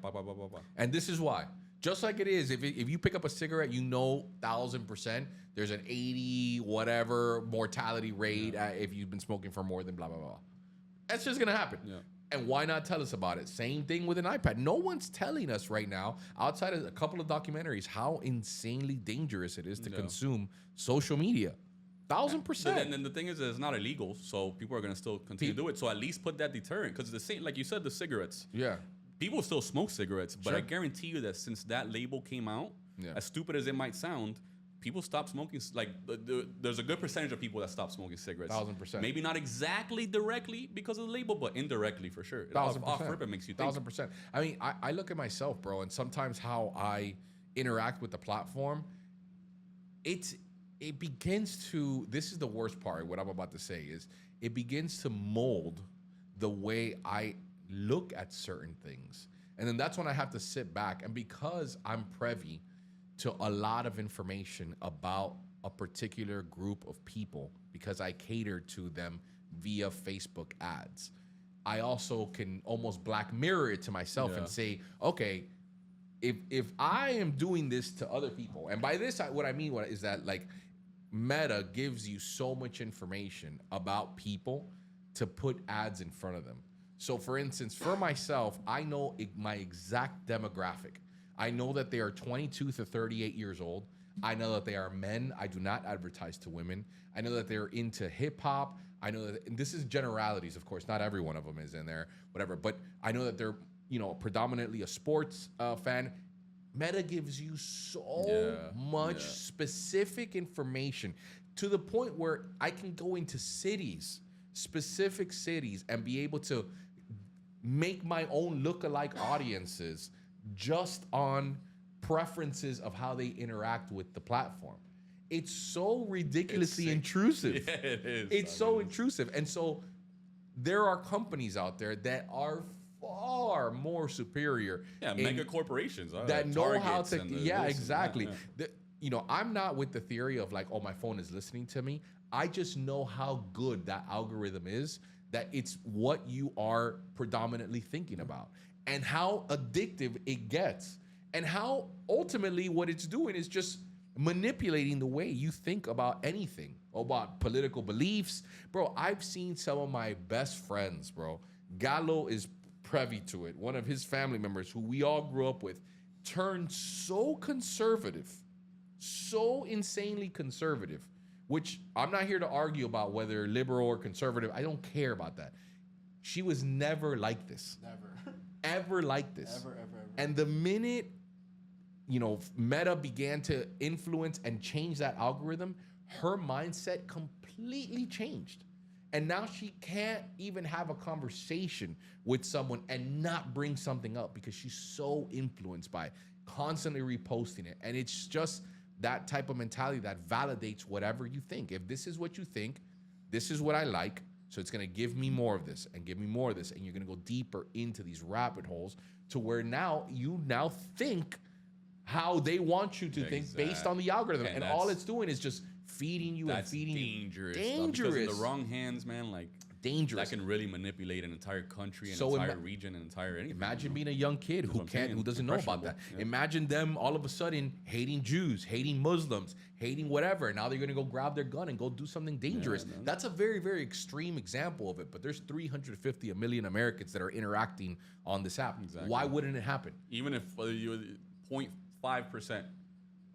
Speaker 2: And this is why. Just like it is, if you pick up a cigarette, you know 1,000% there's an 80 whatever mortality rate if you've been smoking for more than blah, blah, blah. That's just going to happen.
Speaker 1: Yeah.
Speaker 2: And why not tell us about it? Same thing with an iPad. No one's telling us right now, outside of a couple of documentaries, how insanely dangerous it is to consume social media. 1,000%.
Speaker 1: But then the thing is, it's not illegal, so people are gonna still continue to do it. So at least put that deterrent, because the same, like you said, the cigarettes.
Speaker 2: Yeah.
Speaker 1: People still smoke cigarettes, but
Speaker 2: Sure.
Speaker 1: I guarantee you that since that label came out,
Speaker 2: Yeah.
Speaker 1: as stupid as it might sound, people stopped smoking. Like there's a good percentage of people that stop smoking cigarettes.
Speaker 2: 1,000%.
Speaker 1: Maybe not exactly directly because of the label, but indirectly for sure.
Speaker 2: 1,000%.
Speaker 1: Off rip, it makes you think.
Speaker 2: 1,000%. I mean, I look at myself, bro, and sometimes how I interact with the platform, it begins to, this is the worst part, what I'm about to say is, it begins to mold the way I look at certain things. And then that's when I have to sit back. And because I'm privy to a lot of information about a particular group of people, because I cater to them via Facebook ads, I also can almost black mirror it to myself and say, okay, if I am doing this to other people, and by this, what I mean is that, like, Meta gives you so much information about people to put ads in front of them. So for instance, for myself, I know my exact demographic. I know that they are 22 to 38 years old. I know that they are men. I do not advertise to women. I know that they're into hip hop. I know that, and this is generalities, of course, not every one of them is in there, whatever, but I know that they're, predominantly a sports fan. Meta gives you so much specific information to the point where I can go into specific cities, and be able to make my own lookalike audiences just on preferences of how they interact with the platform. It's so ridiculously intrusive.
Speaker 1: Yeah, it is.
Speaker 2: It's so intrusive. And so there are companies out there that are far more superior.
Speaker 1: Yeah, mega corporations
Speaker 2: that know how to.
Speaker 1: Yeah,
Speaker 2: Exactly. I'm not with the theory of like, oh, my phone is listening to me. I just know how good that algorithm is, that it's what you are predominantly thinking about, and how addictive it gets, and how ultimately what it's doing is just manipulating the way you think about anything, about political beliefs. Bro, I've seen some of my best friends, bro. Gallo is privy to it. One of his family members, who we all grew up with, turned so conservative, so insanely conservative, which I'm not here to argue about whether liberal or conservative. I don't care about that. She was never like this.
Speaker 3: Never.
Speaker 2: Ever like this.
Speaker 3: Ever.
Speaker 2: And the minute, Meta began to influence and change that algorithm, her mindset completely changed. And now she can't even have a conversation with someone and not bring something up, because she's so influenced by it, constantly reposting it. And it's just that type of mentality that validates whatever you think. If this is what you think, this is what I like, so it's going to give me more of this and give me more of this, and you're going to go deeper into these rabbit holes to where now you think how they want you to think based on the algorithm. And all it's doing is just feeding you and feeding
Speaker 1: dangerous.
Speaker 2: you. Dangerous.
Speaker 1: Because in the wrong hands, man, like
Speaker 2: dangerous.
Speaker 1: That can really manipulate an entire country, an entire region, an entire anything.
Speaker 2: Imagine being a young kid who doesn't know about that. Yeah. Imagine them all of a sudden hating Jews, hating Muslims, hating whatever. Now they're gonna go grab their gun and go do something dangerous. Yeah, that's a very, very extreme example of it. But there's 350 million Americans that are interacting on this app. Exactly. Why wouldn't it happen?
Speaker 1: Even if 0.5%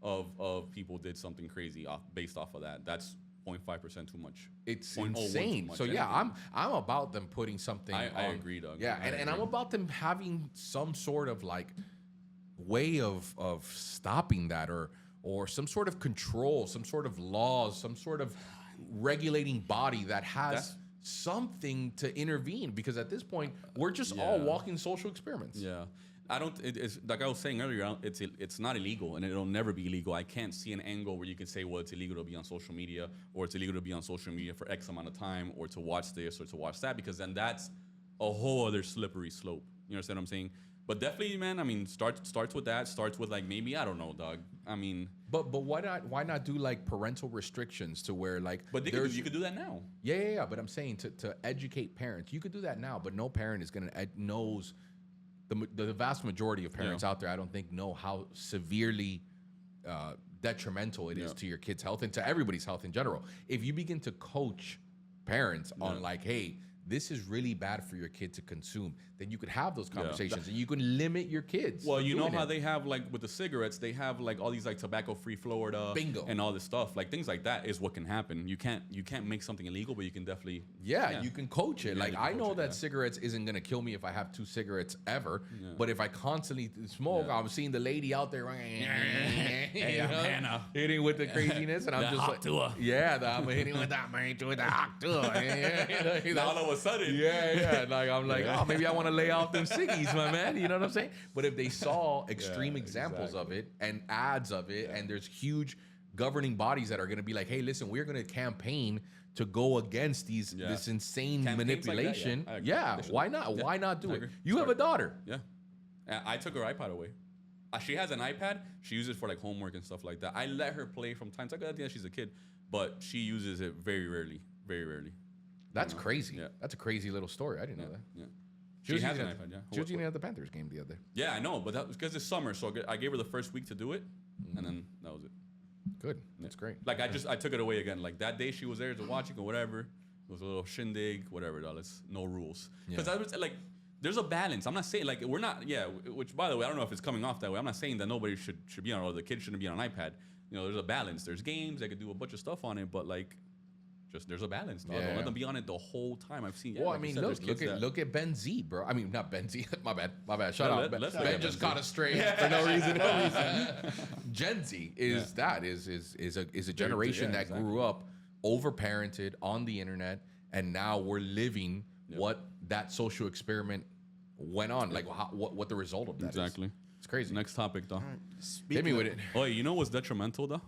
Speaker 1: of people did something crazy based off of that, that's 0.5% too much.
Speaker 2: It's insane. So yeah, I'm about them putting something.
Speaker 1: I agree, Doug.
Speaker 2: Yeah, and I'm about them having some sort of like way of stopping that, or some sort of control, some sort of laws, some sort of regulating body that has something to intervene. Because at this point, we're just all walking social experiments.
Speaker 1: Yeah. It's like I was saying earlier, it's not illegal, and it'll never be illegal. I can't see an angle where you can say, well, it's illegal to be on social media, or it's illegal to be on social media for X amount of time, or to watch this or to watch that, because then that's a whole other slippery slope. You understand what I'm saying? But definitely, man, I mean, starts with that. Starts with, like, maybe, I don't know, dog. I mean,
Speaker 2: but why not do like parental restrictions to where, like,
Speaker 1: but you could do that now.
Speaker 2: Yeah. But I'm saying to educate parents, you could do that now, but no parent is knows. The vast majority of parents out there, I don't think, know how severely detrimental it is to your kid's health and to everybody's health in general. If you begin to coach parents on, like, hey, this is really bad for your kid to consume, then you could have those conversations and you can limit your kids.
Speaker 1: Well,
Speaker 2: from
Speaker 1: you know
Speaker 2: doing
Speaker 1: how
Speaker 2: it.
Speaker 1: they have like with the cigarettes, they have like all these like tobacco-free Florida,
Speaker 2: Bingo.
Speaker 1: and all this stuff. Like things like that is what can happen. You can't make something illegal, but you can definitely
Speaker 2: you can coach it.
Speaker 1: Yeah,
Speaker 2: Like
Speaker 1: you can
Speaker 2: I
Speaker 1: coach
Speaker 2: know
Speaker 1: it,
Speaker 2: that cigarettes isn't gonna kill me if I have 2 cigarettes ever, but if I constantly smoke, I'm seeing the lady out there,
Speaker 1: Hey, I'm Hannah.
Speaker 2: hitting with the craziness, and I'm
Speaker 1: The
Speaker 2: just
Speaker 1: hot
Speaker 2: like,
Speaker 1: Tuah.
Speaker 2: I'm hitting with that man with the hot Tuah.
Speaker 1: Now all of a sudden,
Speaker 2: Like I'm like, oh, maybe I want to lay off them ciggies, my man. You know what I'm saying? But if they saw extreme examples of it and ads of it, and there's huge governing bodies that are going to be like, hey, listen, we're going to campaign to go against this insane
Speaker 1: Campaigns like that,
Speaker 2: manipulation.
Speaker 1: I agree. They should.
Speaker 2: Why not?
Speaker 1: Yeah,
Speaker 2: Why not do
Speaker 1: I
Speaker 2: it?
Speaker 1: agree.
Speaker 2: You have a daughter.
Speaker 1: Yeah. I took her iPad away. She has an iPad. She uses it for like homework and stuff like that. I let her play from time to time. I think she's a kid, but she uses it very rarely. Very rarely.
Speaker 2: That's crazy.
Speaker 1: Yeah.
Speaker 2: That's a crazy little story. I didn't know that.
Speaker 1: Yeah.
Speaker 2: She was
Speaker 1: has
Speaker 2: using
Speaker 1: an
Speaker 2: it-
Speaker 1: iPad, yeah.
Speaker 2: She was using it at the Panthers game the other day.
Speaker 1: Yeah, I know, but that was because it's summer, so I gave her the first week to do it, and then that was it.
Speaker 2: Good. That's great.
Speaker 1: Like I took it away again. Like that day she was there to watch it or whatever. It was a little shindig, whatever. It's no rules. Because I was like, there's a balance. I'm not saying like we're not. Yeah. Which by the way, I don't know if it's coming off that way. I'm not saying that nobody should be on, or the kid shouldn't be on an iPad. You know, there's a balance. There's games. They could do a bunch of stuff on it, but like, just there's a balance. Dog. Don't let them be on it the whole time. I've seen.
Speaker 2: Well,
Speaker 1: like
Speaker 2: I mean,
Speaker 1: you said,
Speaker 2: look at Ben Z, bro. I mean, not Ben Z. My bad. Shut
Speaker 1: Yeah,
Speaker 2: up.
Speaker 1: let's
Speaker 2: Ben
Speaker 1: look at
Speaker 2: just
Speaker 1: Ben Z.
Speaker 2: caught us straight for no reason. Gen Z is a generation that grew up overparented on the internet, and now we're living what that social experiment went on. Like what the result of that is.
Speaker 1: Exactly.
Speaker 2: It's crazy.
Speaker 1: Next topic, though.
Speaker 2: Hit me with it.
Speaker 1: Oh, you know what's detrimental though?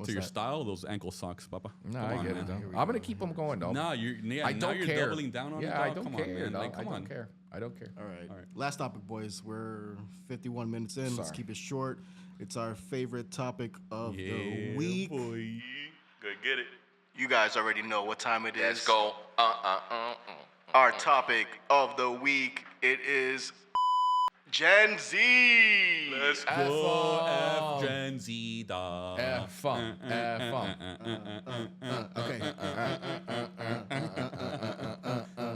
Speaker 1: To your
Speaker 3: that?
Speaker 1: style, those ankle socks, Papa.
Speaker 2: No,
Speaker 1: Come
Speaker 2: I
Speaker 1: on,
Speaker 2: get it,
Speaker 1: man.
Speaker 2: though. I'm gonna keep them going, though.
Speaker 1: Nah,
Speaker 2: I don't
Speaker 1: you're
Speaker 2: care.
Speaker 1: doubling down on it.
Speaker 2: Yeah,
Speaker 1: Dog.
Speaker 2: I don't
Speaker 1: Come
Speaker 2: care,
Speaker 1: on, man.
Speaker 2: dog.
Speaker 1: Like, come
Speaker 2: I
Speaker 1: on.
Speaker 2: don't care. I don't care.
Speaker 3: All right. Last topic, boys. We're 51 minutes in. Let's
Speaker 2: Sorry.
Speaker 3: keep it short. It's our favorite topic of
Speaker 1: Yeah,
Speaker 3: the week.
Speaker 1: boy. Good, get it.
Speaker 3: You guys already know what time it is.
Speaker 2: Let's go.
Speaker 3: Our topic of the week, it is Gen Z.
Speaker 1: Let's
Speaker 2: F
Speaker 1: go,
Speaker 2: off.
Speaker 1: F Gen Z, dog.
Speaker 2: F up. F up.
Speaker 3: Okay.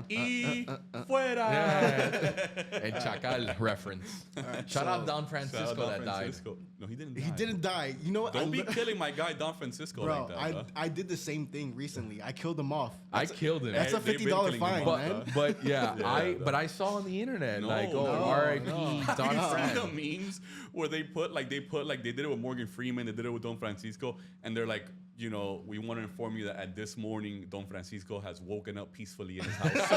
Speaker 1: Y fuera.
Speaker 2: And Chacal reference. Shout out Don Francisco
Speaker 1: Shout out
Speaker 2: that
Speaker 1: Don
Speaker 2: died.
Speaker 1: Francisco. No, he didn't die.
Speaker 3: He didn't die. You know what?
Speaker 1: Don't be killing my guy Don Francisco
Speaker 3: Bro,
Speaker 1: like that, dog.
Speaker 3: I did the same thing recently. I killed him off.
Speaker 2: I killed him.
Speaker 3: That's a
Speaker 1: They've been
Speaker 3: $50
Speaker 1: killing him
Speaker 3: fine,
Speaker 1: off,
Speaker 3: man.
Speaker 1: dog.
Speaker 2: But yeah,
Speaker 1: Yeah,
Speaker 2: but I saw on the internet
Speaker 1: No,
Speaker 2: like,
Speaker 1: no,
Speaker 2: R.I.P.
Speaker 3: no.
Speaker 2: Don
Speaker 1: You see
Speaker 2: Fran.
Speaker 1: the memes where they did it with Morgan Freeman, they did it with Don Francisco, and they're like, you know, we want to inform you that at this morning, Don Francisco has woken up peacefully in his house.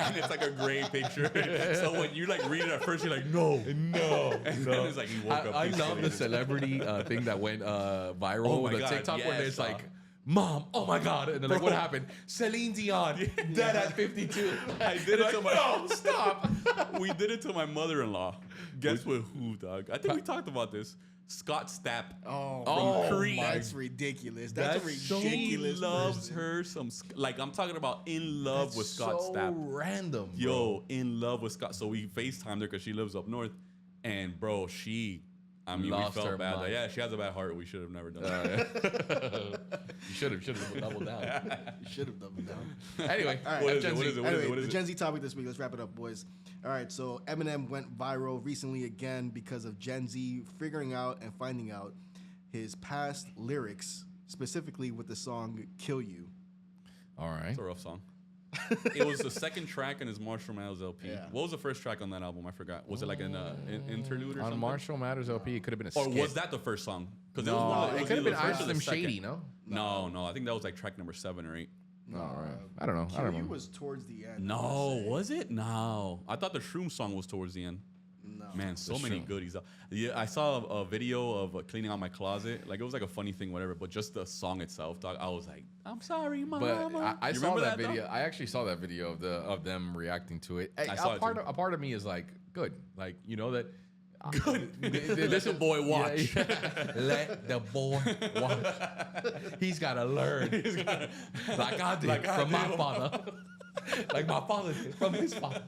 Speaker 1: And it's like a gray picture. So when you like read it at first, you're like, no. And then it's like he woke up
Speaker 2: I
Speaker 1: peacefully.
Speaker 2: love the celebrity thing that went viral
Speaker 1: Oh
Speaker 2: with
Speaker 1: my
Speaker 2: the
Speaker 1: God,
Speaker 2: TikTok where
Speaker 1: yes,
Speaker 2: it's
Speaker 1: dog.
Speaker 2: like, Mom, oh my God. And they're like,
Speaker 1: Bro.
Speaker 2: what happened? Celine Dion, dead at 52.
Speaker 1: I did it to my
Speaker 2: No, stop.
Speaker 1: We did it to my mother-in-law. Guess with who, dog? I think we talked about this. Scott Stapp.
Speaker 3: Oh,
Speaker 1: Creed.
Speaker 3: that's ridiculous. That's a
Speaker 1: She
Speaker 3: ridiculous.
Speaker 1: loves
Speaker 3: person.
Speaker 1: her some. Like I'm talking about in love with Scott
Speaker 2: so
Speaker 1: Stapp.
Speaker 2: random, bro.
Speaker 1: Yo, in love with Scott. So we FaceTimed her because she lives up north, and bro, I mean,
Speaker 2: Lost
Speaker 1: we
Speaker 2: her
Speaker 1: felt bad.
Speaker 2: mind.
Speaker 1: Yeah, she has a bad heart. We should have never done that.
Speaker 2: You should have doubled down.
Speaker 3: You should have doubled down.
Speaker 2: Anyway,
Speaker 3: All right,
Speaker 1: What is
Speaker 2: Gen
Speaker 1: it? What
Speaker 2: Z.
Speaker 1: is it?
Speaker 3: Anyway,
Speaker 1: What is
Speaker 3: the
Speaker 1: it?
Speaker 3: Gen Z topic this week. Let's wrap it up, boys. All right, so Eminem went viral recently again because of Gen Z figuring out and finding out his past lyrics, specifically with the song "Kill You."
Speaker 2: All right.
Speaker 1: It's a rough song. It was the second track in his Marshall Mathers LP.
Speaker 3: Yeah.
Speaker 1: What was the first track on that album? I forgot. Was it like an interlude or
Speaker 2: On
Speaker 1: something?
Speaker 2: Marshall Mathers LP, it could have been a
Speaker 1: Or
Speaker 2: skit.
Speaker 1: was that the first song? Because
Speaker 2: No, it could have been
Speaker 1: I
Speaker 2: I Slim Shady, no?
Speaker 1: No, I think that was like track number 7 or 8.
Speaker 2: All right. I don't know. I
Speaker 3: "Kill
Speaker 2: don't
Speaker 3: You"
Speaker 2: know.
Speaker 3: was towards the end.
Speaker 1: No, was it? No. I thought the Shroom song was towards the end.
Speaker 3: No.
Speaker 1: Man, so many goodies. Yeah, I saw a video of cleaning out my closet. Like, it was like a funny thing, whatever. But just the song itself, dog, I was like, I'm sorry, mama.
Speaker 2: But I
Speaker 1: You
Speaker 2: saw
Speaker 1: remember
Speaker 2: that
Speaker 1: dog?
Speaker 2: video. I actually saw that video of them reacting to it. Hey,
Speaker 1: I saw it too.
Speaker 2: a part of me is like, good. Like, you know that.
Speaker 1: Good.
Speaker 2: Let
Speaker 1: Let the boy watch.
Speaker 2: Let the boy watch. He's got to learn. Like I did
Speaker 1: Like I
Speaker 2: from my
Speaker 1: did.
Speaker 2: father. Like my father did from his father.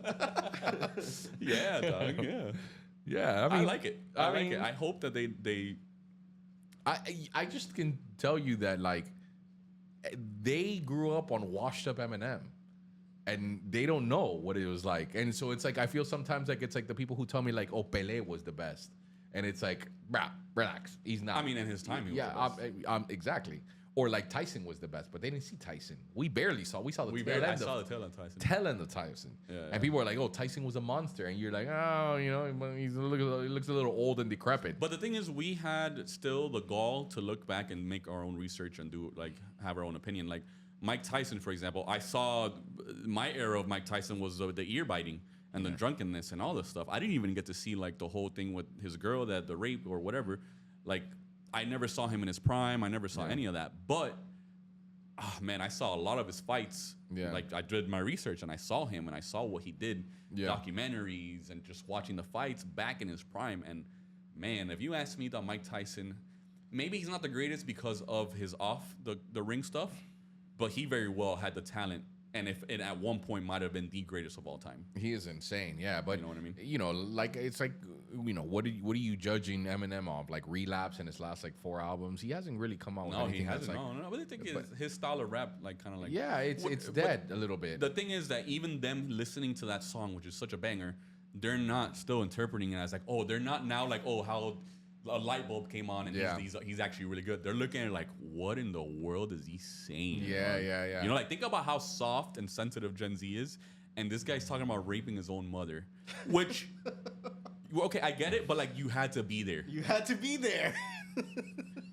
Speaker 1: Yeah, dog. Yeah.
Speaker 2: Yeah,
Speaker 1: I like it. I like
Speaker 2: mean,
Speaker 1: it. I hope that they
Speaker 2: I just can tell you that like they grew up on washed up Eminem, and they don't know what it was like. And so it's like I feel sometimes like it's like the people who tell me like, oh, Pelé was the best, and it's like, bruh, relax, he's not.
Speaker 1: I mean, in his time, he was the best.
Speaker 2: Exactly. Or like Tyson was the best, but they didn't see Tyson. We barely saw. We saw the tail end.
Speaker 1: I saw the tail end of Tyson.
Speaker 2: Tail end of Tyson.
Speaker 1: Yeah.
Speaker 2: And people are like, "Oh, Tyson was a monster," and you're like, "Oh, you know, he looks a little old and decrepit."
Speaker 1: But the thing is, we had still the gall to look back and make our own research and do like have our own opinion. Like Mike Tyson, for example, I saw my era of Mike Tyson was the ear biting and the drunkenness and all this stuff. I didn't even get to see like the whole thing with his girl, that the rape or whatever. Like I never saw him in his prime. I never saw any of that. But man, I saw a lot of his fights.
Speaker 2: Yeah.
Speaker 1: Like I did my research and I saw him and I saw what he did, documentaries and just watching the fights back in his prime. And man, if you ask me about Mike Tyson, maybe he's not the greatest because of his off the ring stuff, but he very well had the talent. And if it at one point might have been the greatest of all time.
Speaker 2: He is insane, yeah. But
Speaker 1: you know what I mean?
Speaker 2: You know, like it's like, you know, what are you judging Eminem off? Like Relapse and his last like 4 albums. He hasn't really come out with anything.
Speaker 1: He hasn't.
Speaker 2: That's like,
Speaker 1: No. But I think his style of rap, like kind of like
Speaker 2: it's dead a little bit.
Speaker 1: The thing is that even them listening to that song, which is such a banger, they're not still interpreting it as like, oh, they're not now like, oh, how a light bulb came on and he's actually really good. They're looking at it like, what in the world is he saying?
Speaker 2: Yeah.
Speaker 1: You know, like think about how soft and sensitive Gen Z is, and this guy's talking about raping his own mother, which, okay, I get it, but like you had to be there.
Speaker 3: You had to be there.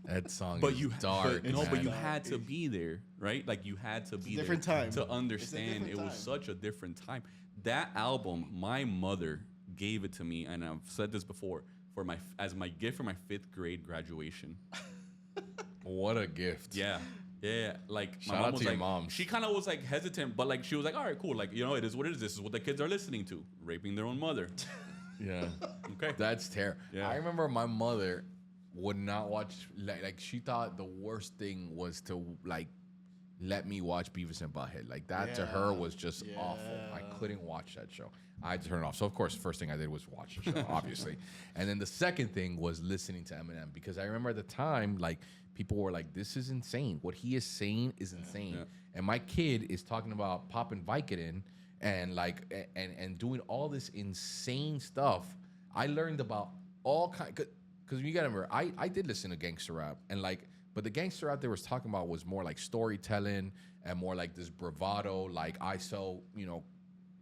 Speaker 2: That song
Speaker 1: But
Speaker 2: is
Speaker 1: you
Speaker 2: dark.
Speaker 1: but you had to be there, right? Like you had to be
Speaker 3: different
Speaker 1: there
Speaker 3: time.
Speaker 1: to understand it was
Speaker 3: time.
Speaker 1: such a different time. That album, my mother gave it to me, and I've said this before, as my gift for my 5th grade graduation.
Speaker 2: What a gift.
Speaker 1: Yeah. Like
Speaker 2: Shout
Speaker 1: my mom
Speaker 2: out
Speaker 1: was
Speaker 2: to your
Speaker 1: like,
Speaker 2: mom.
Speaker 1: she kind of was like hesitant, but like she was like, all right, cool. Like, you know, it is what it is. This is what the kids are listening to, raping their own mother.
Speaker 2: Yeah.
Speaker 1: Okay.
Speaker 2: That's terrible.
Speaker 1: Yeah.
Speaker 2: I remember my mother would not watch, like she thought the worst thing was to like let me watch Beavis and Butthead. Like that to her was just awful. I couldn't watch that show. I had to turn it off. So of course, the first thing I did was watch the show, obviously. And then the second thing was listening to Eminem, because I remember at the time, like people were like, this is insane. What he is saying is insane.
Speaker 1: Yeah.
Speaker 2: And my kid is talking about popping Vicodin and like and doing all this insane stuff. I learned about all kind, because you gotta remember, I did listen to gangster rap, and like, but the gangster rap they was talking about was more like storytelling and more like this bravado, like I sell, you know,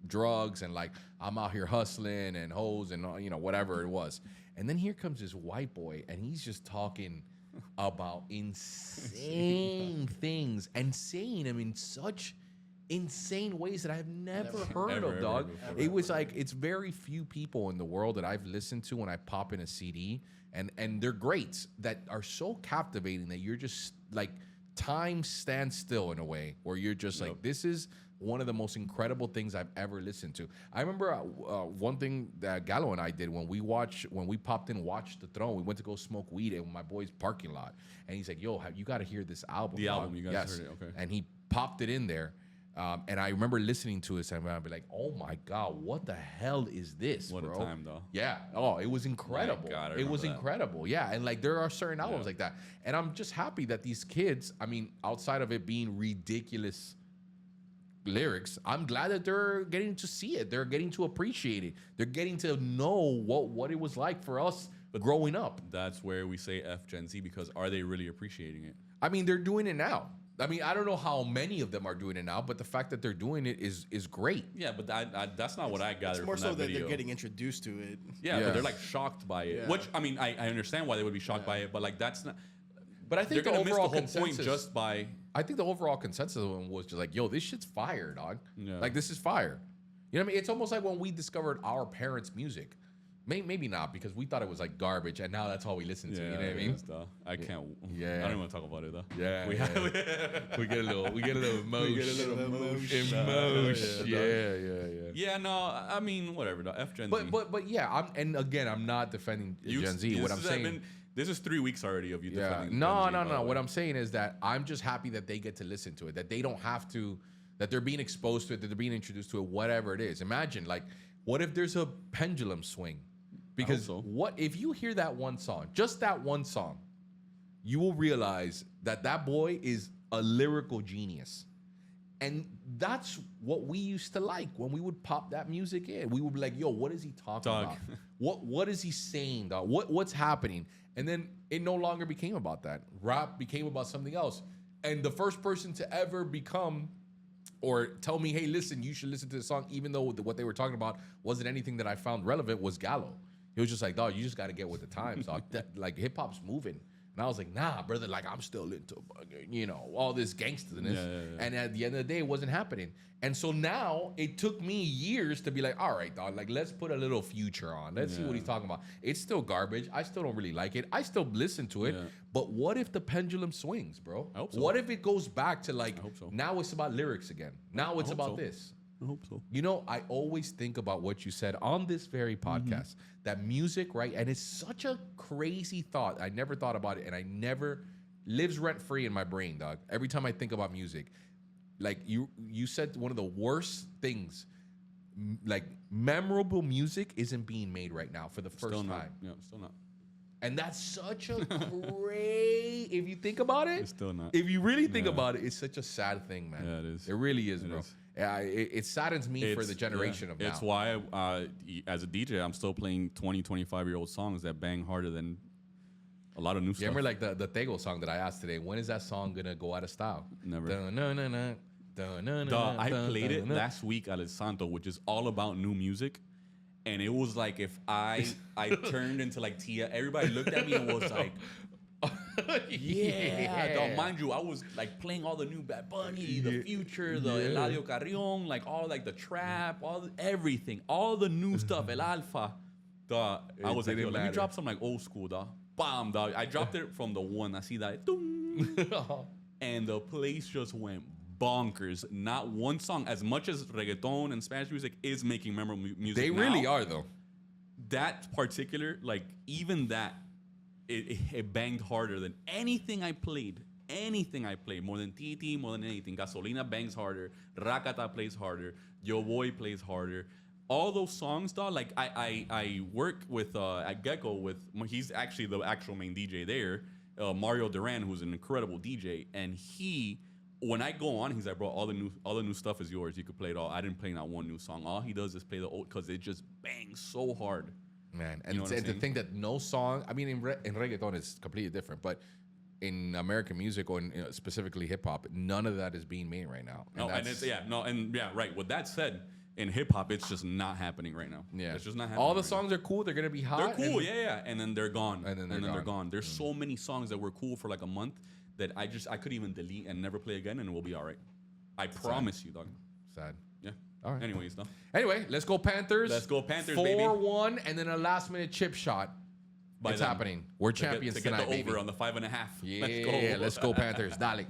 Speaker 2: drugs and like I'm out here hustling and hoes and you know whatever it was. And then here comes this white boy and he's just talking about insane things and saying them in such insane ways that I've never heard of, dog. It was like, it's very few people in the world that I've listened to when I pop in a CD, and they're greats that are so captivating that you're just like, time stands still in a way where you're just like, this is one of the most incredible things I've ever listened to. I remember one thing that Gallo and I did when we popped in Watch the Throne. We went to go smoke weed in my boy's parking lot, and he's like, "Yo, you got to hear this album."
Speaker 1: The album, you guys heard it, okay?
Speaker 2: And he popped it in there, and I remember listening to it, and I'd be like, "Oh my god, what the hell is this?"
Speaker 1: What
Speaker 2: bro?
Speaker 1: a time, though.
Speaker 2: Yeah. Oh, it was incredible.
Speaker 1: My God, I
Speaker 2: it was
Speaker 1: remember that.
Speaker 2: incredible. Yeah, and like there are certain albums like that, and I'm just happy that these kids. I mean, outside of it being ridiculous lyrics, I'm glad that they're getting to see it. They're getting to appreciate it. They're getting to know what it was like for us growing up.
Speaker 1: That's where we say F Gen Z, because are they really appreciating it?
Speaker 2: I mean, they're doing it now. I mean, I don't know how many of them are doing it now, but the fact that they're doing it is great.
Speaker 1: Yeah, but that's not what I gathered
Speaker 3: It's more
Speaker 1: from
Speaker 3: so
Speaker 1: that
Speaker 3: that
Speaker 1: video.
Speaker 3: they're getting introduced to it.
Speaker 1: Yeah,
Speaker 2: Yeah.
Speaker 1: but they're like shocked by it.
Speaker 3: Yeah.
Speaker 1: Which, I mean, I understand why they would be shocked by it, but like that's not.
Speaker 2: But I think
Speaker 1: They're
Speaker 2: the
Speaker 1: gonna miss the
Speaker 2: overall
Speaker 1: whole
Speaker 2: consensus,
Speaker 1: point just by.
Speaker 2: I think the overall consensus of them was just like, yo, this shit's fire, dog.
Speaker 1: Yeah.
Speaker 2: Like, this is fire. You know what I mean? It's almost like when we discovered our parents' music. Maybe not, because we thought it was like garbage, and now that's all we listen to.
Speaker 1: Yeah,
Speaker 2: You know what I mean?
Speaker 1: I can't.
Speaker 2: Yeah.
Speaker 1: I don't even want to talk about it though.
Speaker 2: Yeah,
Speaker 1: we
Speaker 2: we get a little emotion.
Speaker 3: We get a little emotion.
Speaker 2: Emotion. Yeah.
Speaker 1: Yeah, no, I mean whatever. Though. F Gen Z.
Speaker 2: But yeah, I'm not defending Gen Z. What I'm saying.
Speaker 1: This is 3 weeks already of you
Speaker 2: Yeah.
Speaker 1: defending.
Speaker 2: No.
Speaker 1: Gen Z, by the way.
Speaker 2: What I'm saying is that I'm just happy that they get to listen to it, that they don't have to, that they're being exposed to it, that they're being introduced to it, whatever it is. Imagine, like, what if there's a pendulum swing? Because
Speaker 1: so.
Speaker 2: what if you hear that one song, just that one song, you will realize that boy is a lyrical genius. And that's what we used to like when we would pop that music in. We would be like, yo, what is he talking about? What is he saying, dog? What's happening? And then it no longer became about that. Rap became about something else. And the first person to ever become or tell me, hey, listen, you should listen to the song, even though what they were talking about wasn't anything that I found relevant, was Gallo. He was just like, dog, you just got to get with the times, dog. Like, hip-hop's moving. And I was like, nah, brother, like, I'm still into, you know, all this gangsterness. And at the end of the day, it wasn't happening. And so now it took me years to be like, all right, dog, like, let's put a little Future on. Let's see what he's talking about. It's still garbage. I still don't really like it. I still listen to it. But what if the pendulum swings, bro?
Speaker 1: I hope so.
Speaker 2: What if it goes back to, like, now it's about lyrics again? Now it's about this.
Speaker 1: I hope so.
Speaker 2: You know, I always think about what you said on this very podcast, that music, right? And it's such a crazy thought. I never thought about it, and I never lives rent free in my brain, dog. Every time I think about music, like you said, one of the worst things, like memorable music isn't being made right now for the first time.
Speaker 1: Yeah, still not.
Speaker 2: And that's such a great, if you think about it,
Speaker 1: It's still not.
Speaker 2: If you really think about it, it's such a sad thing, man.
Speaker 1: Yeah, it is.
Speaker 2: It really is, bro.
Speaker 1: is.
Speaker 2: It saddens me for the generation of now.
Speaker 1: It's why, as a DJ, I'm still playing 20, 25-year-old songs that bang harder than a lot of new stuff.
Speaker 2: You remember like the Tego song that I asked today? When is that song gonna go out of style?
Speaker 1: Never.
Speaker 2: I
Speaker 1: I played it last week at El Santo, which is all about new music. And it was like if I turned into like Tia, everybody looked at me and was like, yeah. Dog, mind you, I was like playing all the new Bad Bunny, the Future, the Eladio Carrion, like all like the trap, everything, all the new stuff, El Alfa. Dog, I was like, yo, let me drop some like old school, dog. Bam, dog. I dropped it from the one. I see that. And the place just went bonkers. Not one song, as much as reggaeton and Spanish music is making memorable music.
Speaker 2: They really are, though.
Speaker 1: That particular, like, even that, it banged harder than anything I played. Anything I played, more than TT, more than anything. Gasolina bangs harder. Rakata plays harder. Yo Boy plays harder. All those songs, dog. Like I work with at Gecko with. He's actually the actual main DJ there. Mario Duran, who's an incredible DJ, and he. When I go on, he's like, bro, all the new stuff is yours. You could play it all. I didn't play not one new song. All he does is play the old because it just bangs so hard.
Speaker 2: Man, and the thing that no song, I mean, in reggaeton it's completely different, but in American music or in, specifically hip hop, none of that is being made right now.
Speaker 1: Right. With that said, in hip hop, it's just not happening right now.
Speaker 2: Yeah,
Speaker 1: it's just not happening.
Speaker 2: All the songs are cool. They're gonna be hot.
Speaker 1: They're cool, and then they're gone.
Speaker 2: And then they're gone.
Speaker 1: There's so many songs that were cool for like a month that I could even delete and never play again, and we'll be all right. I promise you, dog.
Speaker 2: Sad.
Speaker 1: Yeah.
Speaker 2: All right.
Speaker 1: Anyways, though.
Speaker 2: Anyway, let's go Panthers.
Speaker 1: Let's go Panthers,
Speaker 2: 4-1, and then a last-minute chip shot. It's happening. We're champions
Speaker 1: to get
Speaker 2: tonight,
Speaker 1: the over
Speaker 2: baby.
Speaker 1: on the 5.5.
Speaker 2: Yeah, let's go Panthers. Dale.